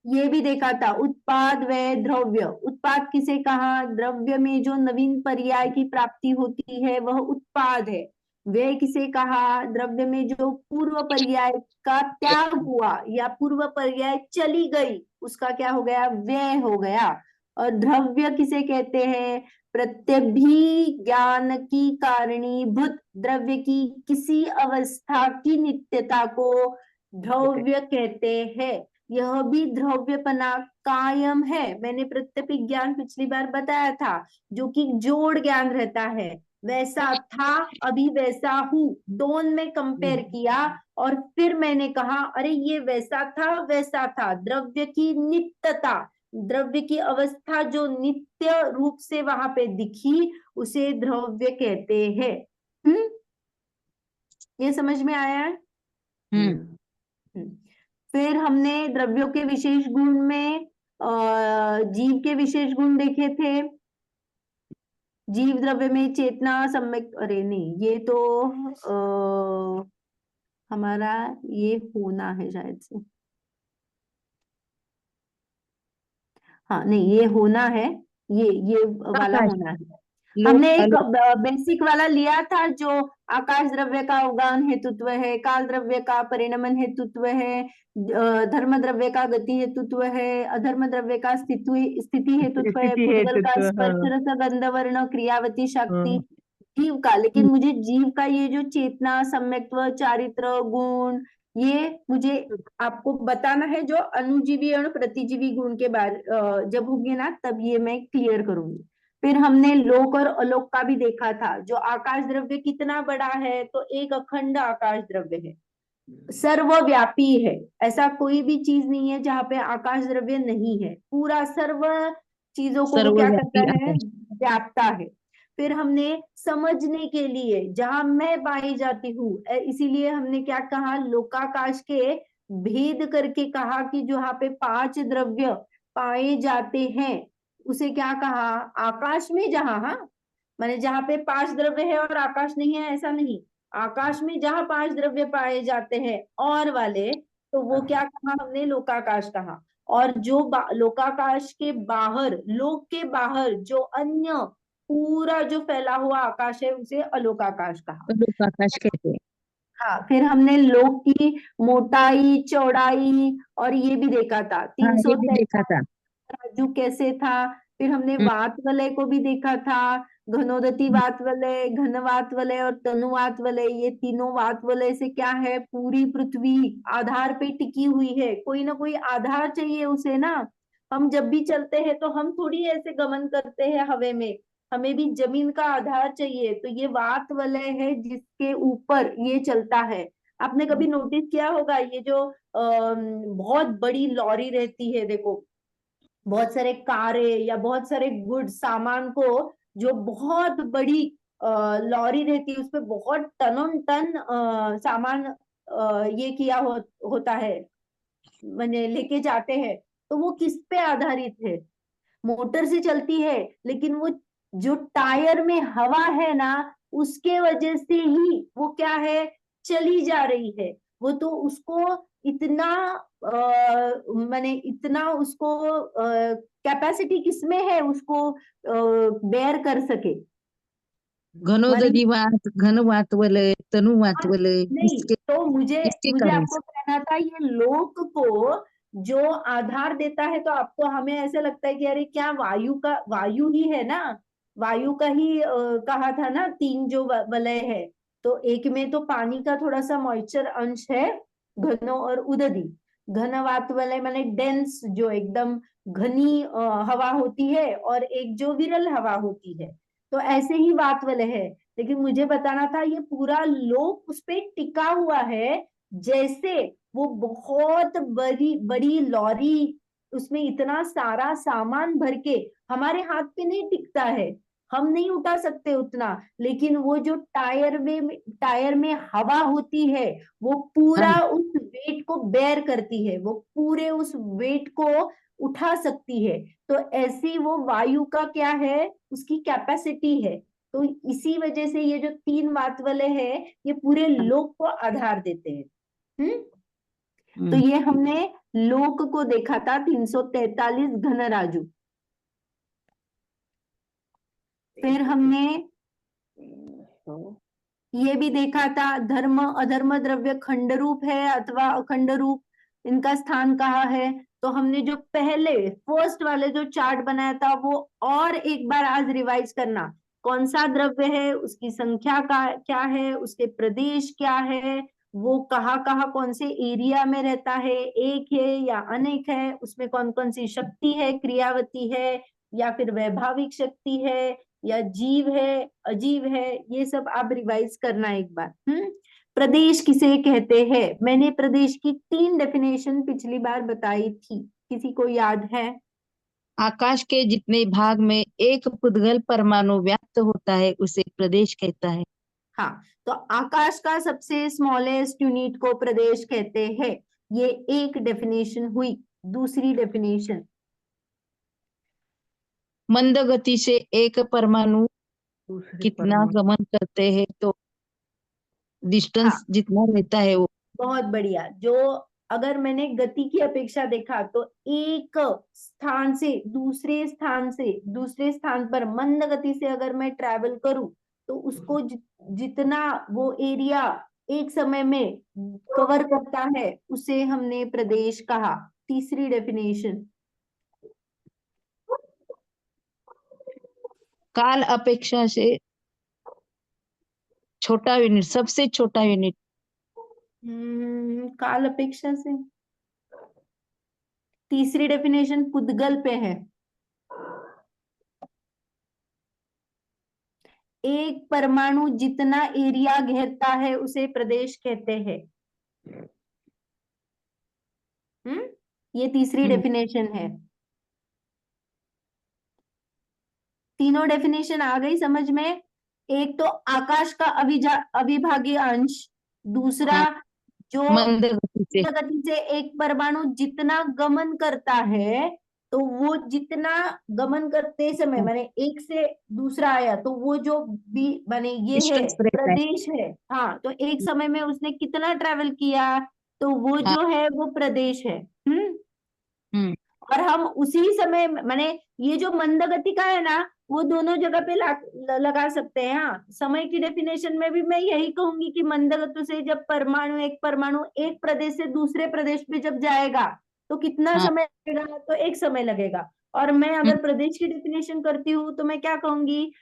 ये भी देखा था, उत्पाद व द्रव्य। उत्पाद किसे कहा? द्रव्य में जो नवीन पर्याय की प्राप्ति होती है वह उत्पाद है। व्यय किसे कहा? द्रव्य में जो पूर्व पर्याय का त्याग हुआ या पूर्व पर्याय चली गई उसका क्या हो गया? व्यय हो गया। और द्रव्य किसे कहते हैं? प्रत्यभिज्ञान की कारणीभूत द्रव्य की किसी अवस्था की नित्यता को द्रव्य कहते हैं। यह भी द्रव्यपना कायम है। मैंने प्रत्यभिज्ञान पिछली बार बताया था, जो कि जोड़ ज्ञान रहता है। वैसा था, अभी वैसा हूं, दोनों में कंपेयर किया और फिर मैंने कहा अरे ये वैसा था। द्रव्य की नित्यता, द्रव्य की अवस्था जो नित्य रूप से वहां पे दिखी उसे द्रव्य कहते हैं। ये समझ में आया है? फिर हमने द्रव्यों के विशेष गुण में जीव के विशेष गुण देखे थे। जीव द्रव्य में चेतना, सम्यक, अरे नहीं, ये तो हमारा ये होना है शायद से, हाँ नहीं, ये होना है, ये वाला आकाश, होना है। लोक हमने एक आलोक, बेसिक वाला लिया था जो आकाश द्रव्य का उगान हेतुत्व है, काल द्रव्य का परिणमन हेतुत्व है, धर्म द्रव्य का गति हेतुत्व है, अधर्म द्रव्य का स्थिति हेतुत्व है, स्थिति पुद्गल का हेतुत्व, हाँ स्पर्श रस गंध वर्ण क्रियावती शक्ति, हाँ जीव का। लेकिन मुझे जीव का ये जो चेतना, सम्यक्त्व, चारित्र, गुण, ये मुझे आपको बताना है, जो अनुजीवी और प्रतिजीवी गुण के बारे जब होंगे ना तब ये मैं क्लियर करूंगी। फिर हमने लोक और अलोक का भी देखा था। जो आकाश द्रव्य कितना बड़ा है, तो एक अखंड आकाश द्रव्य है, सर्वव्यापी है। ऐसा कोई भी चीज नहीं है जहाँ पे आकाश द्रव्य नहीं है, पूरा सर्व चीजों को वो क्या करता सर्वव्यापी है, आकाश। व्यापता है। फिर हमने समझने के लिए जहां मैं पाई जाती हूँ, इसीलिए हमने क्या कहा, लोकाकाश के भेद करके कहा कि जहाँ पे 5 द्रव्य पाए जाते हैं उसे क्या कहा, आकाश में जहां, हाँ माने जहाँ पे 5 द्रव्य है और आकाश नहीं है ऐसा नहीं, आकाश में जहां 5 द्रव्य पाए जाते हैं और वाले, तो वो क्या कहा हमने, लोकाकाश कहा। और जो लोकाकाश के बाहर, लोक के बाहर जो अन्य पूरा जो फैला हुआ आकाश है उसे अलोकाकाश कहा। लोक आकाश कहते हैं। हाँ, फिर हमने लोक की मोटाई, चौड़ाई और ये भी देखा था, हाँ, ये 300 भी देखा था। राजू कैसे था। फिर हमने हम्म, वात वलय को भी देखा था, घनोदती वात वलय, घन वात वलय और तनु वात वलय। ये तीनों वात वलय से क्या है, पूरी पृथ्वी आधार पे टिकी हुई है, कोई ना कोई आधार चाहिए उसे ना। हम जब भी चलते हैं तो हम थोड़ी ऐसे गमन करते हैं हवा में, हमें भी जमीन का आधार चाहिए। तो ये वात वलय है जिसके ऊपर ये चलता है। आपने कभी नोटिस किया होगा, ये जो बहुत बड़ी लॉरी रहती है, देखो बहुत सारे कारें या बहुत सारे गुड सामान को, जो बहुत बड़ी लॉरी रहती है उसपे बहुत टनों टन सामान ये किया होता है, मैंने लेके जाते हैं। तो वो किस पे आधारित है, मोटर से चलती है, लेकिन वो जो टायर में हवा है ना उसके वजह से ही वो क्या है, चली जा रही है। वो तो उसको इतना माने इतना उसको कैपेसिटी किसमें है, उसको बेयर कर सके, माने घनोदधी वात, घन वात वलय, तनु वात वलय, नहीं। तो मुझे इसके मुझे कारण आपको से। कहना था, ये लोक को जो आधार देता है, तो आपको हमें ऐसे लगता है कि अरे क्या वायु का, वायु ही है ना, वायु का ही कहा था ना, 3 जो वलय है। तो एक में तो पानी का थोड़ा सा मॉइस्चर अंश है, घनो और उदधी। घन वात वलय माने डेंस, जो एकदम घनी हवा होती है, और एक जो विरल हवा होती है। तो ऐसे ही वात वलय है। लेकिन मुझे बताना था, ये पूरा लोक उस पे टिका हुआ है, जैसे वो बहुत बड़ी बड़ी लॉरी, उसमें इतना सारा सामान भर के हमारे हाथ पे नहीं टिकता है, हम नहीं उठा सकते उतना। लेकिन वो जो टायर में हवा होती है, वो हाँ, पूरा उस वेट को बेयर करती है, वो पूरे उस वेट को उठा सकती है। तो ऐसी वो वायु का क्या है, उसकी कैपेसिटी है। तो इसी वजह से ये जो 3 वात वाले हैं, ये पूरे लोक को आधार देते हैं। तो ये हमने लोक को देखा था, 343 घन राजू। फिर हमने ये भी देखा था, धर्म अधर्म द्रव्य खंड रूप है अथवा अखंड रूप, इनका स्थान कहाँ है। तो हमने जो पहले फर्स्ट वाले जो चार्ट बनाया था, वो और एक बार आज रिवाइज करना, कौन सा द्रव्य है, उसकी संख्या का क्या है, उसके प्रदेश क्या है, वो कहाँ कौन से एरिया में रहता है, एक है या अनेक है, उसमें कौन कौन सी शक्ति है, क्रियावती है या फिर वैभाविक शक्ति है, या जीव है, अजीव है, ये सब आप रिवाइज करना एक बार। प्रदेश किसे कहते हैं, मैंने प्रदेश की 3 डेफिनेशन पिछली बार बताई थी, किसी को याद है? आकाश के जितने भाग में एक पुद्गल परमाणु व्याप्त होता है उसे प्रदेश कहता है। हाँ, तो आकाश का सबसे स्मॉलेस्ट यूनिट को प्रदेश कहते हैं। ये एक डेफिनेशन हुई। दूसरी डेफिनेशन, मंद गति से एक परमाणु दूसरे कितना परमाणु गमन करते हैं, तो डिस्टेंस हाँ, जितना रहता है वो। बहुत बढ़िया। जो अगर मैंने गति की अपेक्षा देखा तो एक स्थान से दूसरे स्थान पर मंद गति से अगर मैं ट्रैवल करूं तो उसको जितना वो एरिया एक समय में कवर करता है उसे हमने प्रदेश कहा। तीसरी डेफिनेशन, काल अपेक्षा से छोटा यूनिट, सबसे छोटा यूनिट। काल अपेक्षा से। तीसरी डेफिनेशन पुद्गल पे है। एक परमाणु जितना एरिया घेरता है उसे प्रदेश कहते हैं। ये तीसरी डेफिनेशन है। तीनों डेफिनेशन आ गई समझ में? एक तो आकाश का अविभाज्य अंश, दूसरा हाँ, जो मंद गति से। गति से एक परमाणु जितना गमन करता है, तो वो जितना गमन करते समय माने एक से दूसरा आया तो वो जो भी माने ये है डिस्टेंस रहता है। प्रदेश है। हाँ, तो एक समय में उसने कितना ट्रेवल किया तो वो हाँ। जो है वो प्रदेश है। हम्म। और हम उसी समय माने ये जो मंद गति का है ना वो दोनों जगह पे लगा सकते हैं। हाँ, समय की डेफिनेशन में भी मैं यही कहूंगी कि मंद गति से जब एक परमाणु एक प्रदेश से दूसरे प्रदेश में जब जाएगा तो कितना हाँ। समय लगेगा, तो एक समय लगेगा। और मैं हम्म। अगर प्रदेश की डेफिनेशन करती हूँ तो मैं क्या कहूंगी,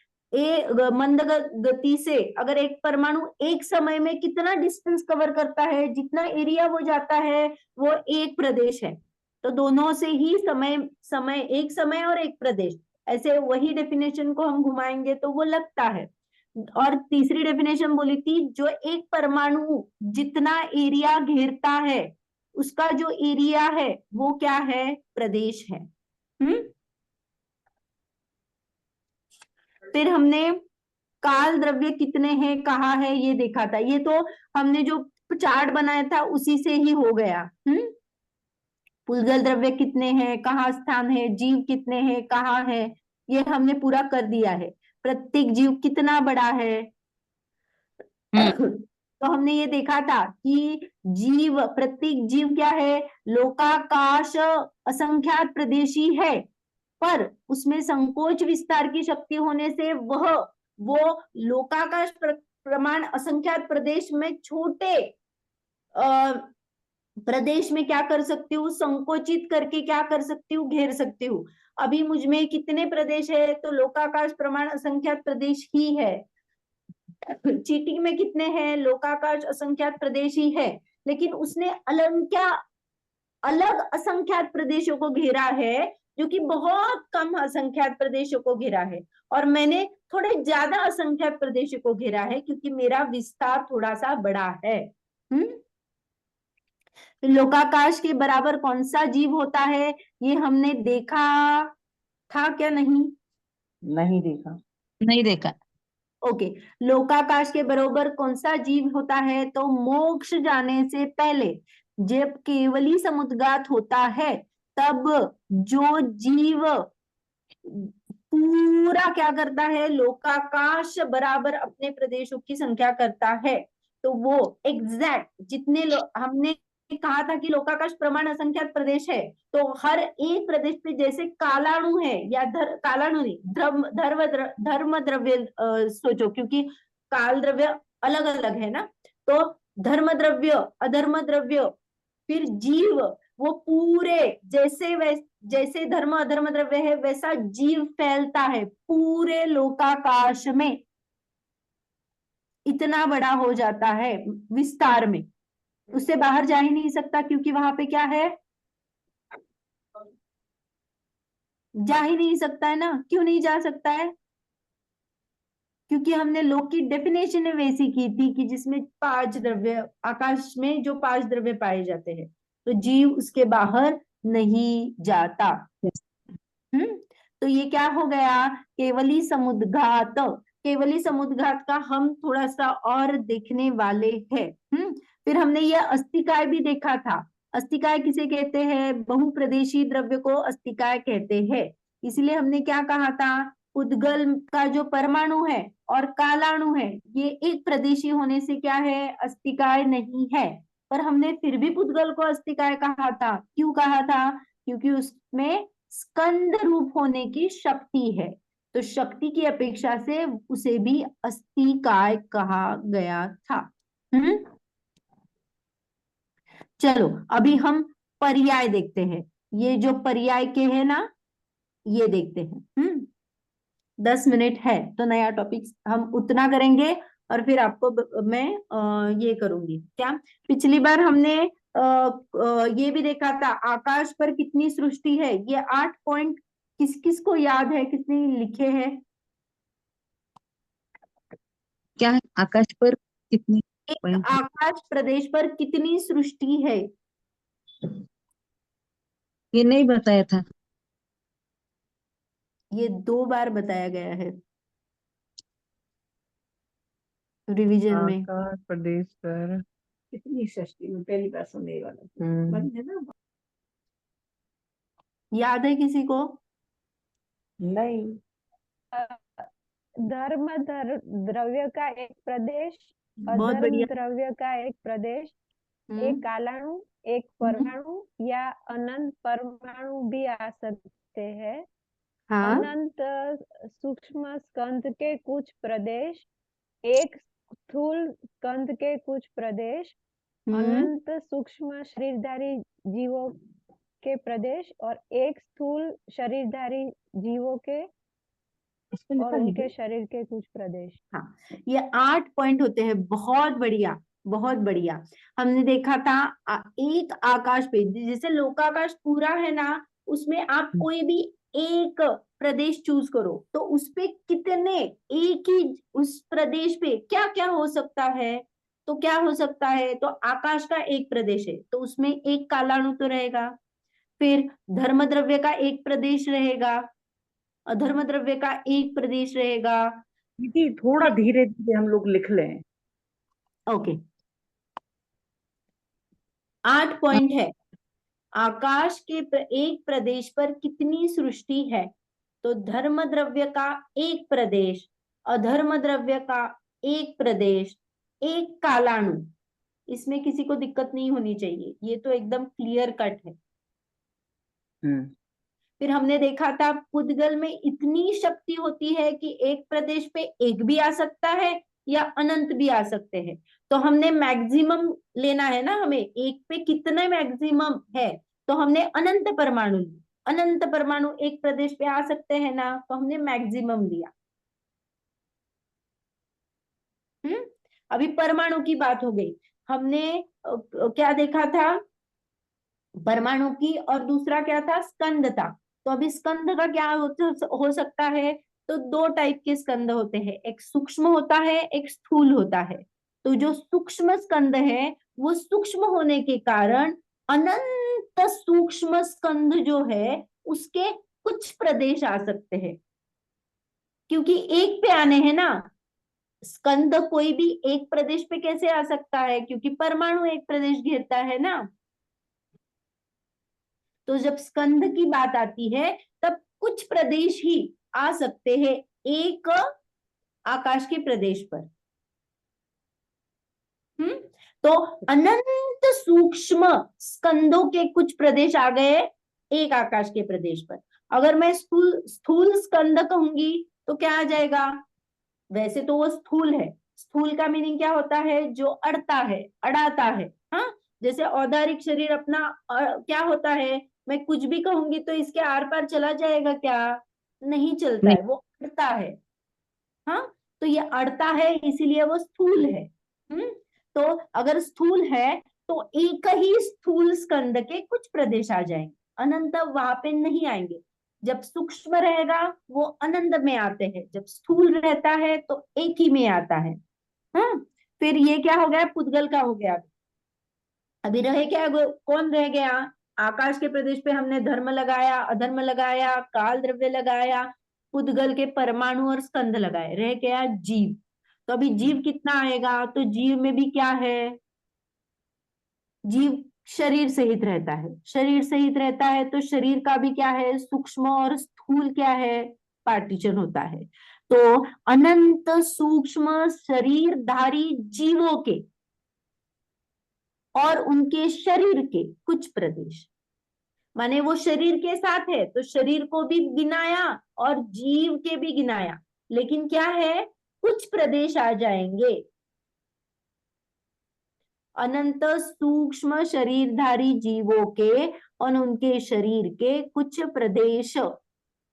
मंद गति से अगर एक परमाणु एक समय में कितना डिस्टेंस कवर करता है, जितना एरिया वो जाता है वो एक प्रदेश है। तो दोनों से ही एक समय और एक प्रदेश, ऐसे वही डेफिनेशन को हम घुमाएंगे तो वो लगता है। और तीसरी डेफिनेशन बोली थी, जो एक परमाणु जितना एरिया घेरता है उसका जो एरिया है वो क्या है, प्रदेश है। फिर हमने काल द्रव्य कितने हैं कहा है ये देखा था। ये तो हमने जो चार्ट बनाया था उसी से ही हो गया। पुद्गल द्रव्य कितने हैं, कहाँ स्थान है, जीव कितने हैं, कहाँ है, ये हमने पूरा कर दिया है। प्रत्येक जीव कितना बड़ा है तो हमने ये देखा था कि प्रत्येक जीव क्या है, लोकाकाश असंख्यात प्रदेशी है, पर उसमें संकोच विस्तार की शक्ति होने से वो लोकाकाश प्रमाण असंख्यात प्रदेश में छोटे प्रदेश में क्या कर सकती हूँ, संकोचित करके क्या कर सकती हूँ, घेर सकती हूँ। अभी मुझ में कितने प्रदेश है, तो लोकाकाश प्रमाण असंख्यात प्रदेश ही है। चीटी में कितने हैं, लोकाकाश असंख्यात प्रदेश ही है, लेकिन उसने अलग असंख्यात प्रदेशों को घेरा है, जो कि बहुत कम असंख्यात प्रदेशों को घेरा है। और मैंने थोड़े ज्यादा असंख्यात प्रदेशों को घेरा है क्योंकि मेरा विस्तार थोड़ा सा बड़ा है। लोकाकाश के बराबर कौन सा जीव होता है, ये हमने देखा था क्या? नहीं देखा। नहीं देखा। ओके, लोकाकाश के बराबर कौन सा जीव होता है, तो मोक्ष जाने से पहले जब केवली समुद्गात होता है तब जो जीव पूरा क्या करता है, लोकाकाश बराबर अपने प्रदेशों की संख्या करता है, तो वो एग्जैक्ट जितने हमने कहा था कि लोकाकाश प्रमाण असंख्यात प्रदेश है, तो हर एक प्रदेश पे जैसे कालाणु है या कालाणु नहीं, धर्म द्रव्य सोचो, क्योंकि काल द्रव्य अलग अलग है ना, तो धर्म द्रव्य अधर्म द्रव्य फिर जीव, वो पूरे जैसे धर्म अधर्म द्रव्य है वैसा जीव फैलता है पूरे लोकाकाश में, इतना बड़ा हो जाता है विस्तार में, उससे बाहर जा ही नहीं सकता, क्योंकि वहां पे क्या है, जा ही नहीं सकता है ना। क्यों नहीं जा सकता है? क्योंकि हमने लोक की डेफिनेशन वैसी की थी कि जिसमें 5 द्रव्य, आकाश में जो 5 द्रव्य पाए जाते हैं, तो जीव उसके बाहर नहीं जाता। तो ये क्या हो गया, केवली समुद्घात। केवली समुद्घात का हम थोड़ा सा और देखने वाले हैं। फिर हमने ये अस्थिकाय भी देखा था अस्थिकाय किसे कहते हैं? बहुप्रदेशी द्रव्य को अस्थिकाय कहते हैं। इसलिए हमने क्या कहा था, उद्गल का जो परमाणु है और कालाणु है ये एक प्रदेशी होने से क्या है, अस्थिकाय नहीं है। पर हमने फिर भी पुद्गल को अस्थिकाय कहा था। क्यों कहा था? क्योंकि उसमें स्कंद रूप होने की शक्ति है, तो शक्ति की अपेक्षा से उसे भी अस्थिकाय कहा गया था। चलो अभी हम पर्याय देखते हैं। ये जो पर्याय के है ना, ये देखते हैं। 10 मिनट है तो नया टॉपिक हम उतना करेंगे और फिर आपको मैं ये करूंगी क्या। पिछली बार हमने ये भी देखा था, आकाश पर कितनी सृष्टि है। ये 8 पॉइंट किस किस को याद है, किसने लिखे हैं? क्या है आकाश पर कितनी एक point है? आकाश प्रदेश पर कितनी सृष्टि है? ये नहीं बताया था। ये 2 बार बताया गया है रिवीजन में। आकाश प्रदेश पर कितनी सृष्टि में पहली बार सुनने वाला मन है ना। याद है किसी को? नहीं। धर्म द्रव्य का एक प्रदेश, बहुत अधर्म बढ़िया। द्रव्य का एक प्रदेश, एक कालाणु, एक परमाणु या अनंत परमाणु भी आ सकते हैं। हाँ अनंत सूक्ष्म स्कंद के कुछ प्रदेश, एक स्थूल स्कंद के कुछ प्रदेश, अनंत सूक्ष्म शरीरधारी जीवों के प्रदेश और एक स्थूल शरीरधारी जीवों के और उनके शरीर के कुछ प्रदेश। हाँ, ये 8 पॉइंट होते हैं। बहुत बढ़िया, बहुत बढ़िया। हमने देखा था एक आकाश पे, जैसे लोकाकाश पूरा है ना, उसमें आप कोई भी एक प्रदेश चूज करो तो उसपे कितने, एक ही उस प्रदेश पे क्या क्या हो सकता है। तो क्या हो सकता है, तो आकाश का एक प्रदेश है तो उसमें एक कालाणु तो रहेगा, फिर धर्म द्रव्य का एक प्रदेश रहेगा, अधर्म द्रव्य का एक प्रदेश रहेगा। दीदी थोड़ा धीरे धीरे हम लोग लिख लें। ओके, 8 पॉइंट है। आकाश के एक प्रदेश पर कितनी सृष्टि है, तो धर्म द्रव्य का एक प्रदेश, अधर्म द्रव्य का एक प्रदेश, एक कालाणु। इसमें किसी को दिक्कत नहीं होनी चाहिए, ये तो एकदम क्लियर कट है। फिर हमने देखा था पुद्गल में इतनी शक्ति होती है कि एक प्रदेश पे एक भी आ सकता है या अनंत भी आ सकते हैं। तो हमने मैक्सिमम लेना है ना, हमें एक पे कितने मैक्सिमम है, तो हमने अनंत परमाणु ली। अनंत परमाणु एक प्रदेश पे आ सकते हैं ना, तो हमने मैक्सिमम लिया। अभी परमाणु की बात हो गई। हमने क्या देखा था, परमाणु की, और दूसरा क्या था, स्कंद था। तो अभी स्कंद का क्या हो सकता है, तो 2 टाइप के स्कंद होते हैं, एक सूक्ष्म होता है, एक स्थूल होता है। तो जो सूक्ष्म स्कंद है वो सूक्ष्म होने के कारण अनंत सूक्ष्म स्कंद जो है उसके कुछ प्रदेश आ सकते हैं, क्योंकि एक पे आने हैं ना। स्कंद कोई भी एक प्रदेश पे कैसे आ सकता है, क्योंकि परमाणु एक प्रदेश घेरता है ना। तो जब स्कंद की बात आती है तब कुछ प्रदेश ही आ सकते हैं एक आकाश के प्रदेश पर। तो अनंत सूक्ष्म स्कंदों के कुछ प्रदेश आ गए एक आकाश के प्रदेश पर। अगर मैं स्थूल स्कंद कहूंगी तो क्या आ जाएगा, वैसे तो वो स्थूल है। स्थूल का मीनिंग क्या होता है, जो अड़ता है, अड़ाता है। हाँ, जैसे औदारिक शरीर अपना क्या होता है, मैं कुछ भी कहूंगी तो इसके आर पार चला जाएगा क्या, नहीं चलता है, वो अड़ता है। हाँ, तो ये अड़ता है इसीलिए वो स्थूल है। तो अगर स्थूल है तो एक ही स्थूल स्कंद के कुछ प्रदेश आ जाएंगे, अनंत वहां पे नहीं आएंगे। जब सूक्ष्म रहेगा वो अनंत में आते हैं, जब स्थूल रहता है तो एक ही में आता है। हाँ, फिर ये क्या हो गया, पुद्गल का हो गया। अभी रहे क्या, कौन रह गया, आकाश के प्रदेश पे हमने धर्म लगाया, अधर्म लगाया, काल द्रव्य लगाया, पुद्गल के परमाणु और स्कंद लगाए, रह गया जीव। तो अभी जीव कितना आएगा, तो जीव में भी क्या है, जीव शरीर सहित रहता है। शरीर सहित रहता है तो शरीर का भी क्या है, सूक्ष्म और स्थूल क्या है, पार्टीशन होता है। तो अनंत सूक्ष्म शरीरधारी जीवों के और उनके शरीर के कुछ प्रदेश, माने वो शरीर के साथ है तो शरीर को भी गिनाया और जीव के भी गिनाया, लेकिन क्या है, कुछ प्रदेश आ जाएंगे। अनंत सूक्ष्म शरीरधारी जीवों के और उनके शरीर के कुछ प्रदेश,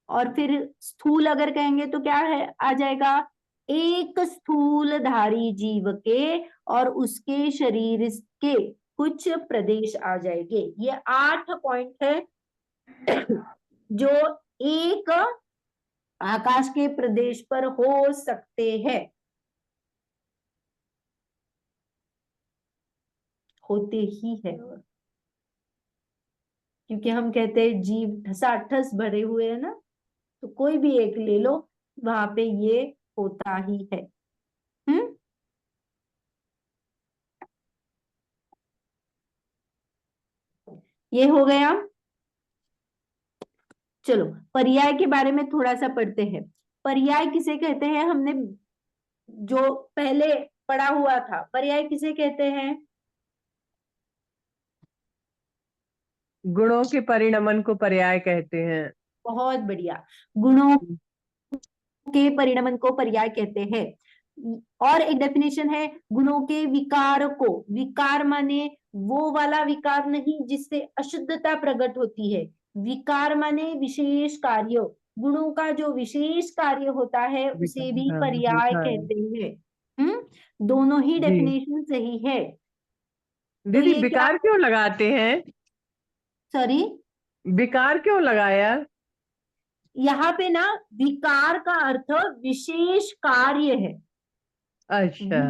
और फिर स्थूल अगर कहेंगे तो क्या है आ जाएगा, एक स्थूलधारी जीव के और उसके शरीर के कुछ प्रदेश आ जाएंगे। ये 8 पॉइंट है जो एक आकाश के प्रदेश पर हो सकते हैं, होते ही है। क्योंकि हम कहते हैं जीव ठसाठस भरे हुए है ना, तो कोई भी एक ले लो, वहां पे ये होता ही है। ये हो गया। चलो पर्याय के बारे में थोड़ा सा पढ़ते हैं। पर्याय किसे कहते हैं, हमने जो पहले पढ़ा हुआ था, पर्याय किसे कहते हैं, गुणों के परिणमन को पर्याय कहते हैं। बहुत बढ़िया, गुणों के परिणमन को पर्याय कहते हैं। और एक डेफिनेशन है गुणों के विकार को, विकार माने वो वाला विकार नहीं जिससे अशुद्धता प्रकट होती है, विकार माने विशेष कार्य, गुणों का जो विशेष कार्य होता है उसे भी हाँ, पर्याय हाँ। कहते हैं। दोनों ही जी। डेफिनेशन सही है। तो दीदी ये क्या, विकार क्यों लगाते हैं? सॉरी, विकार क्यों लगाया? यहाँ पे ना विकार का अर्थ विशेष कार्य है। अच्छा।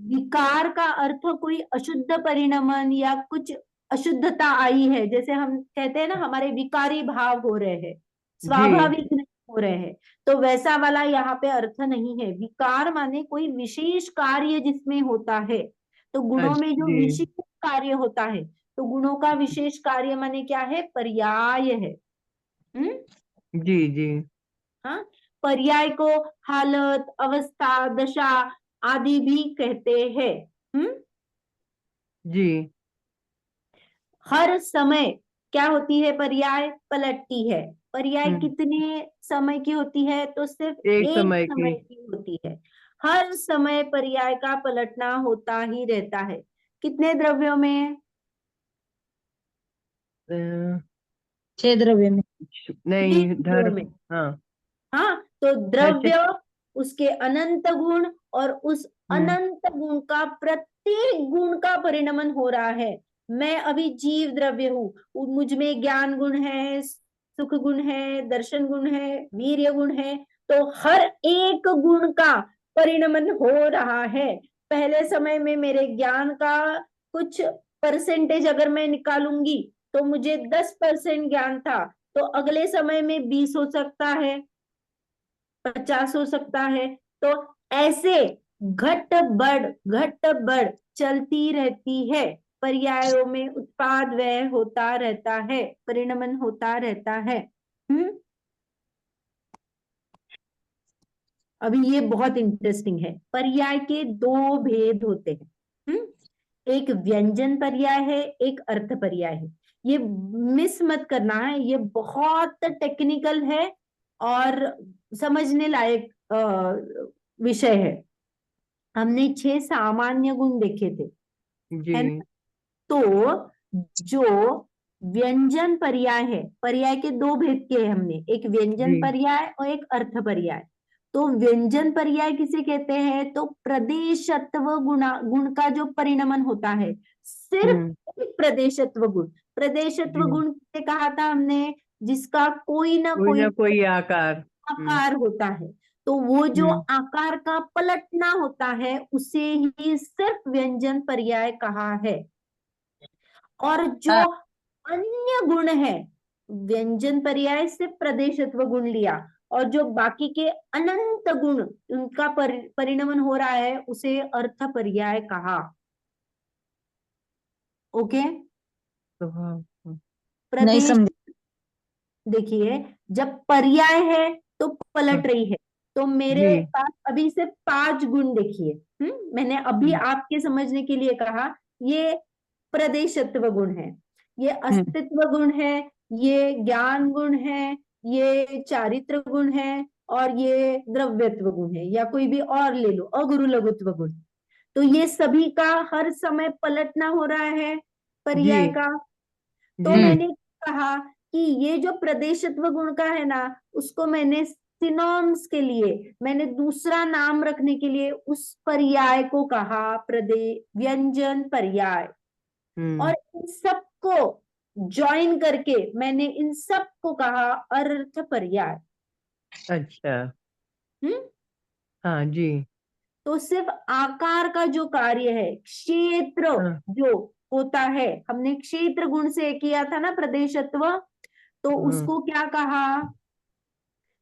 विकार का अर्थ कोई अशुद्ध परिणमन या कुछ अशुद्धता आई है, जैसे हम कहते हैं ना हमारे विकारी भाव हो रहे हैं, स्वाभाविक नहीं हो रहे हैं, तो वैसा वाला यहाँ पे अर्थ नहीं है। विकार माने कोई विशेष कार्य जिसमें होता है, तो गुणों में जो जी विशेष कार्य होता है, तो गुणों का विशेष कार्य माने क्या है, पर्याय है। जी जी। हाँ, पर्याय को हालत, अवस्था, दशा आदि भी कहते हैं। जी। हर समय क्या होती है, पर्याय पलटती है। पर्याय कितने समय की होती है, तो सिर्फ एक एक समय समय की। की होती है। हर समय पर्याय का पलटना होता ही रहता है। कितने द्रव्यों में, 6 द्रव्य में। नहीं, द्रव्यों में। हाँ। हाँ, तो द्रव्य, अच्छा। उसके अनंत गुण और उस अनंत गुण का प्रत्येक गुण का परिणमन हो रहा है। मैं अभी जीव द्रव्य हूँ, मुझ में ज्ञान गुण है, सुख गुण है, दर्शन गुण है, वीर्य गुण है, तो हर एक गुण का परिणमन हो रहा है। पहले समय में मेरे ज्ञान का कुछ परसेंटेज अगर मैं निकालूंगी तो मुझे 10% ज्ञान था, तो अगले समय में 20 हो सकता है, 50 हो सकता है। तो ऐसे घट बढ़ चलती रहती है। पर्यायों में उत्पाद व्यय होता रहता है, परिणमन होता रहता है। अभी ये बहुत इंटरेस्टिंग है। पर्याय के 2 भेद होते हैं। एक व्यंजन पर्याय है, एक अर्थ पर्याय है। ये मिस मत करना है, ये बहुत टेक्निकल है और समझने लायक विषय है। हमने 6 सामान्य गुण देखे थे, है ना? जी तो जो व्यंजन पर्याय है, पर्याय के 2 भेद किए हमने, एक व्यंजन जी। पर्याय और एक अर्थ पर्याय। तो व्यंजन पर्याय किसे कहते हैं, तो प्रदेशत्व गुण का जो परिणमन होता है, सिर्फ एक प्रदेशत्व गुण। प्रदेशत्व जी। गुण किसे कहा था हमने, जिसका कोई ना कोई कोई ना कोई आकार। आकार होता है, तो वो जो हम्म। आकार का पलटना होता है उसे ही सिर्फ व्यंजन पर्याय कहा है। और जो हाँ, अन्य गुण है, व्यंजन पर्याय सिर्फ प्रदेशत्व गुण लिया, और जो बाकी के अनंत गुण उनका परिणमन हो रहा है उसे अर्थ पर्याय कहा। ओके, स्वभाव नहीं प्रदेश, समझे। देखिए जब पर्याय है तो हाँ, पलट रही है, तो मेरे जी पास अभी से 5 गुण देखिए। मैंने अभी आपके समझने के लिए कहा, ये प्रदेशत्व गुण है, ये अस्तित्व गुण है, ये ज्ञान गुण है, ये चारित्र गुण है, और ये द्रव्यत्व गुण है, या कोई भी और ले लो, अगुरु लघुत्व गुण। तो ये सभी का हर समय पलटना हो रहा है पर्याय जी का। तो जी मैंने कहा कि ये जो प्रदेशत्व गुण का है ना, उसको मैंने सिनोनिम्स के लिए, मैंने दूसरा नाम रखने के लिए उस पर्याय को कहा व्यंजन पर्याय। और इन सबको ज्वाइन करके मैंने इन सबको कहा अर्थ पर्याय। अच्छा हम्म हाँ जी तो सिर्फ आकार का जो कार्य है, क्षेत्र हाँ जो होता है, हमने क्षेत्र गुण से किया था ना प्रदेशत्व, तो उसको क्या कहा,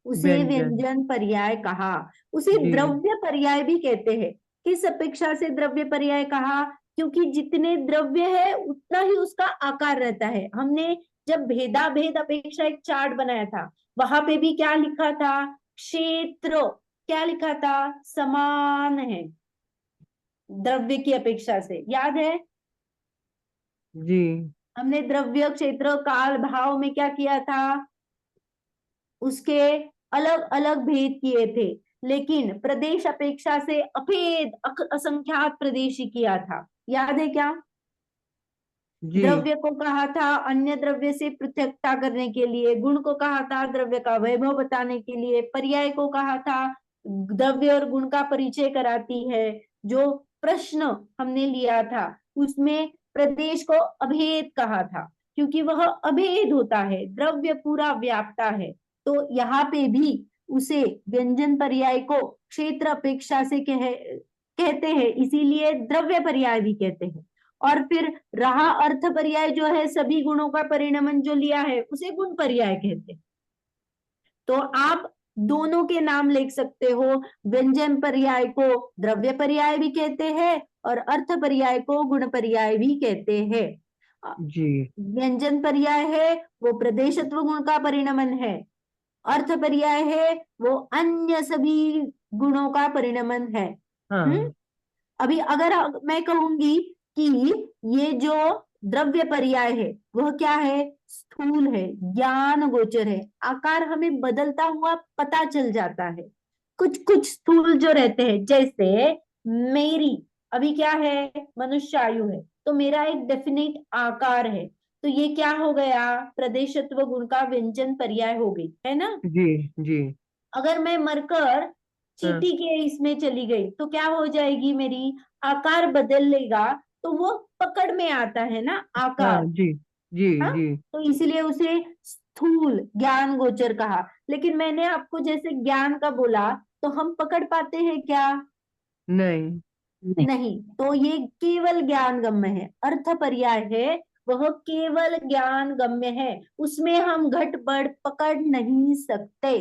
उसे व्यंजन व्यंजन पर्याय कहा। उसे जी द्रव्य पर्याय भी कहते हैं। किस अपेक्षा से द्रव्य पर्याय कहा? क्योंकि जितने द्रव्य है उतना ही उसका आकार रहता है। हमने जब भेदा भेद अपेक्षा एक चार्ट बनाया था, वहां पे भी क्या लिखा था? क्षेत्र क्या लिखा था? समान है द्रव्य की अपेक्षा से, याद है? जी हमने द्रव्य क्षेत्र काल भाव में क्या किया था? उसके अलग अलग भेद किए थे, लेकिन प्रदेश अपेक्षा से अभेद असंख्यात प्रदेश ही किया था। याद है क्या? जी द्रव्य को कहा था अन्य द्रव्य से पृथकता करने के लिए, गुण को कहा था द्रव्य का वैभव बताने के लिए, पर्याय को कहा था द्रव्य और गुण का परिचय कराती है। जो प्रश्न हमने लिया था उसमें प्रदेश को अभेद कहा था, क्योंकि वह अभेद होता है, द्रव्य पूरा व्यापता है। तो यहाँ पे भी उसे व्यंजन पर्याय को क्षेत्र अपेक्षा से कहते हैं, इसीलिए द्रव्य पर्याय भी कहते हैं। और फिर रहा अर्थ पर्याय जो है, सभी गुणों का परिणमन जो लिया है, उसे गुण पर्याय कहते हैं। तो आप दोनों के नाम लिख सकते हो, व्यंजन पर्याय को द्रव्य पर्याय भी कहते हैं और अर्थ पर्याय को गुण पर्याय भी कहते हैं। जी व्यंजन पर्याय है वो प्रदेशत्व गुण का परिणमन है, अर्थ पर्याय है वो अन्य सभी गुणों का परिणमन है। हाँ अभी अगर मैं कहूंगी कि ये जो द्रव्य पर्याय है वह क्या है? स्थूल है, ज्ञान गोचर है, आकार हमें बदलता हुआ पता चल जाता है। कुछ कुछ स्थूल जो रहते हैं, जैसे मेरी अभी क्या है? मनुष्य आयु है, तो मेरा एक डेफिनेट आकार है, तो ये क्या हो गया? प्रदेशत्व गुण का व्यंजन पर्याय हो गई, है ना? जी जी अगर मैं मरकर हाँ चींटी के इसमें चली गई तो क्या हो जाएगी? मेरी आकार बदल लेगा, तो वो पकड़ में आता है ना हाँ आकार। जी जी हाँ, जी तो इसलिए उसे स्थूल ज्ञान गोचर कहा। लेकिन मैंने आपको जैसे ज्ञान का बोला, तो हम पकड़ पाते हैं क्या? नहीं नहीं। तो ये केवल ज्ञान गम्य है। अर्थ पर्याय है वह केवल ज्ञान गम्य है, उसमें हम घट बढ़ पकड़ नहीं सकते।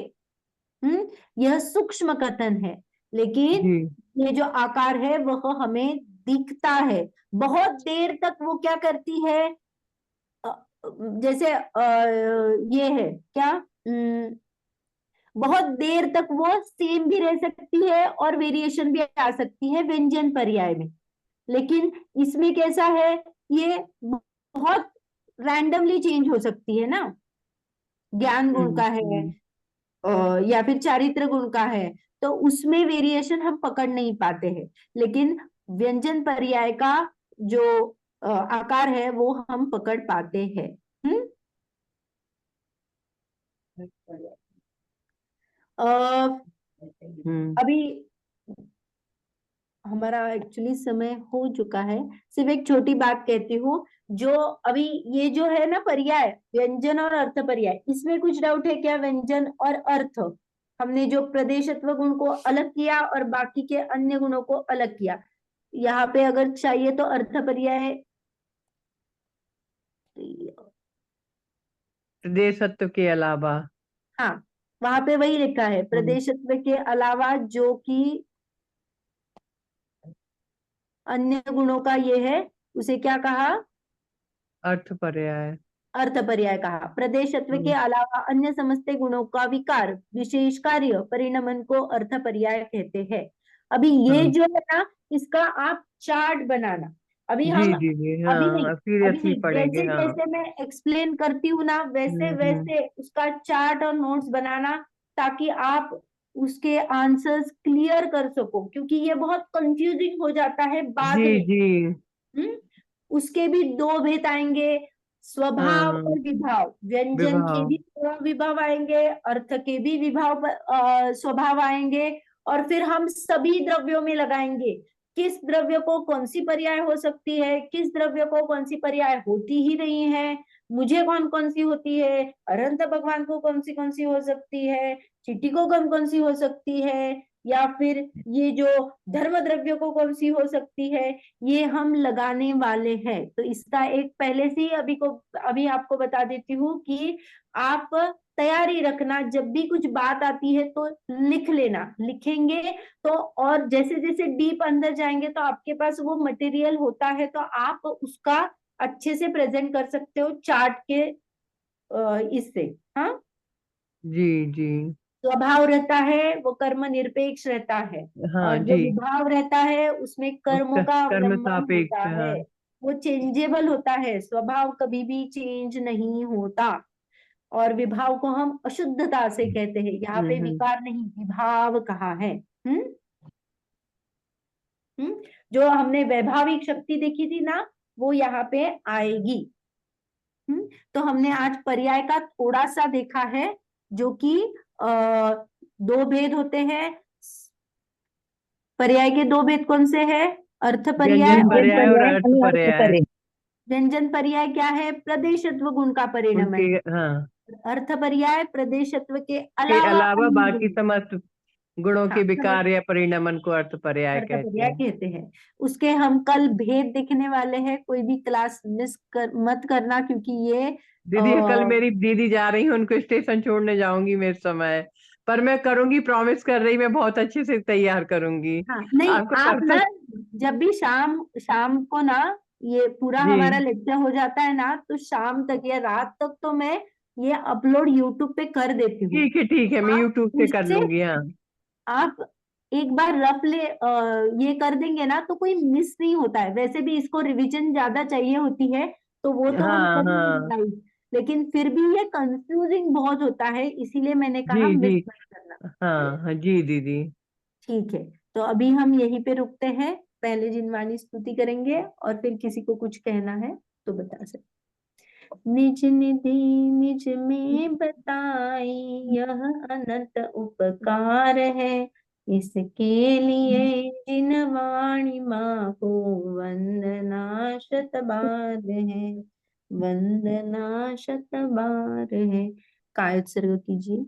यह सूक्ष्म कथन है, लेकिन जी ये जो आकार है वह हमें दिखता है। बहुत देर तक वो क्या करती है? अ, जैसे ये है क्या? बहुत देर तक वो सेम भी रह सकती है और वेरिएशन भी आ सकती है व्यंजन पर्याय में। लेकिन इसमें कैसा है? ये बहुत रैंडमली चेंज हो सकती है ना। ज्ञान गुण का है हम्म, या फिर चारित्र गुण का है, तो उसमें वेरिएशन हम पकड़ नहीं पाते हैं। लेकिन व्यंजन पर्याय का जो आकार है वो हम पकड़ पाते हैं। अ, हम्म, अभी हमारा एक्चुअली समय हो चुका है। सिर्फ एक छोटी बात कहती हूँ, जो अभी ये जो है ना पर्याय, व्यंजन और अर्थ पर्याय, इसमें कुछ डाउट है क्या? व्यंजन और अर्थ, हमने जो प्रदेशत्व गुण को अलग किया और बाकी के अन्य गुणों को अलग किया, यहाँ पे अगर चाहिए तो अर्थ पर्याय प्रदेशत्व के अलावा हाँ, वहां पे वही लिखा है, प्रदेशत्व के अलावा जो कि अन्य गुणों का ये है, उसे क्या कहा? अर्थ पर्याय। अर्थ पर्याय कहा। प्रदेशत्व के हम्म। अलावा अन्य समस्त गुणों का विकार विशेष कार्य परिणमन को अर्थ पर्याय कहते हैं। अभी ये हाँ जो है ना, इसका आप चार्ट बनाना। अभी जी हम जी जी, अभी नहीं हाँ अभी सीरियसली नहीं, पढ़ेंगे, जैसे हाँ। जैसे मैं एक्सप्लेन करती हूँ ना, वैसे हम्म। वैसे उसका चार्ट और नोट्स बनाना, ताकि आप उसके आंसर्स क्लियर कर सको, क्योंकि ये बहुत कंफ्यूजिंग हो जाता है बाद जी में। जी। उसके भी दो भेद आएंगे, स्वभाव हाँ और विभाव। व्यंजन के विभाव। भी विभाव आएंगे, अर्थ के भी विभाव स्वभाव आएंगे, और फिर हम सभी द्रव्यों में लगाएंगे, किस द्रव्य को कौन सी पर्याय हो सकती है, किस द्रव्य को कौन सी पर्याय होती ही नहीं है, मुझे कौन कौन सी होती है, अनंत भगवान को कौन सी हो सकती है, चिट्टी को कौन सी हो सकती है, या फिर ये जो धर्म द्रव्य को कौन सी हो सकती है, ये हम लगाने वाले हैं। तो इसका एक पहले से ही अभी आपको बता देती हूँ कि आप तैयारी रखना, जब भी कुछ बात आती है तो लिख लेना। लिखेंगे तो, और जैसे जैसे डीप अंदर जाएंगे तो आपके पास वो मटेरियल होता है, तो आप उसका अच्छे से प्रेजेंट कर सकते हो चार्ट के इससे। हाँ, जी जी। स्वभाव रहता है वो कर्म निरपेक्ष रहता है, हाँ और जो जी। विभाव रहता है उसमें कर्मों उसका का कर्म अवलंबन होता सापेक्ष, है, हाँ। वो चेंजेबल होता है। स्वभाव कभी भी चेंज नहीं होता, और विभाव को हम अशुद्धता से कहते हैं। यहाँ पे हम्म। विकार नहीं, विभाव कहा है। हम्म जो हमने वैभाविक शक्ति देखी थी ना, वो यहाँ पे आएगी। तो हमने आज पर्याय का थोड़ा सा देखा है, जो कि दो भेद होते हैं। पर्याय के दो भेद कौन से हैं? अर्थ पर्याय व्यंजन और व्यंजन पर्याय और पर्याय अर्थ आणि अर्थ पर्याय। पर्याय। व्यंजन पर्याय क्या है? प्रदेशत्व गुण का उनके, परिणमन। हाँ, अर्थ पर्याय प्रदेशत्व के के अलावा अलावा अन्य बाकी गुण। समस्त गुणों हाँ, के विकार या परिणमन को अर्थ पर्याय अर्थ कहते पर्याय हैं। कहते हैं। उसके हम कल भेद देखने वाले हैं, कोई भी क्लास मत करना, क्योंकि ये दीदी कल मेरी दीदी जा रही है, उनको स्टेशन छोड़ने जाऊंगी मेरे समय, पर मैं करूंगी, प्रॉमिस कर रही, मैं बहुत अच्छे से तैयार करूंगी। हाँ नहीं, आपको आप ना परसों। जब भी शाम शाम को ना, ये पूरा हमारा जी लेक्चर हो जाता है ना, तो शाम तक या रात तक तो मैं ये अपलोड यूट्यूब पे कर देती हूँ। ठीक है, मैं आप यूट्यूब से कर उससे लूंगी, हाँ। आप एक बार ये कर देंगे ना, तो कोई मिस नहीं होता है। वैसे भी इसको रिवीजन ज्यादा चाहिए होती है, तो वो तो हम हाँ करेंगे हाँ लाइव, लेकिन फिर भी ये कंफ्यूजिंग बहुत होता है, इसीलिए मैंने कहा जी मिस जी। मत करना। हाँ हाँ जी दीदी। ठीक है, तो अभी हम यहीं पे रुकते हैं। पहले जिनवाणी स्तुति करेंगे, और फिर किसी को कुछ कहना है तो बता सकते। निज निधि निज में बताई, यह अनंत उपकार है, इसके लिए जिनवाणी माँ को वंदना शत बार है, वंदना शत बार है। काय उत्सर्ग कीजिए।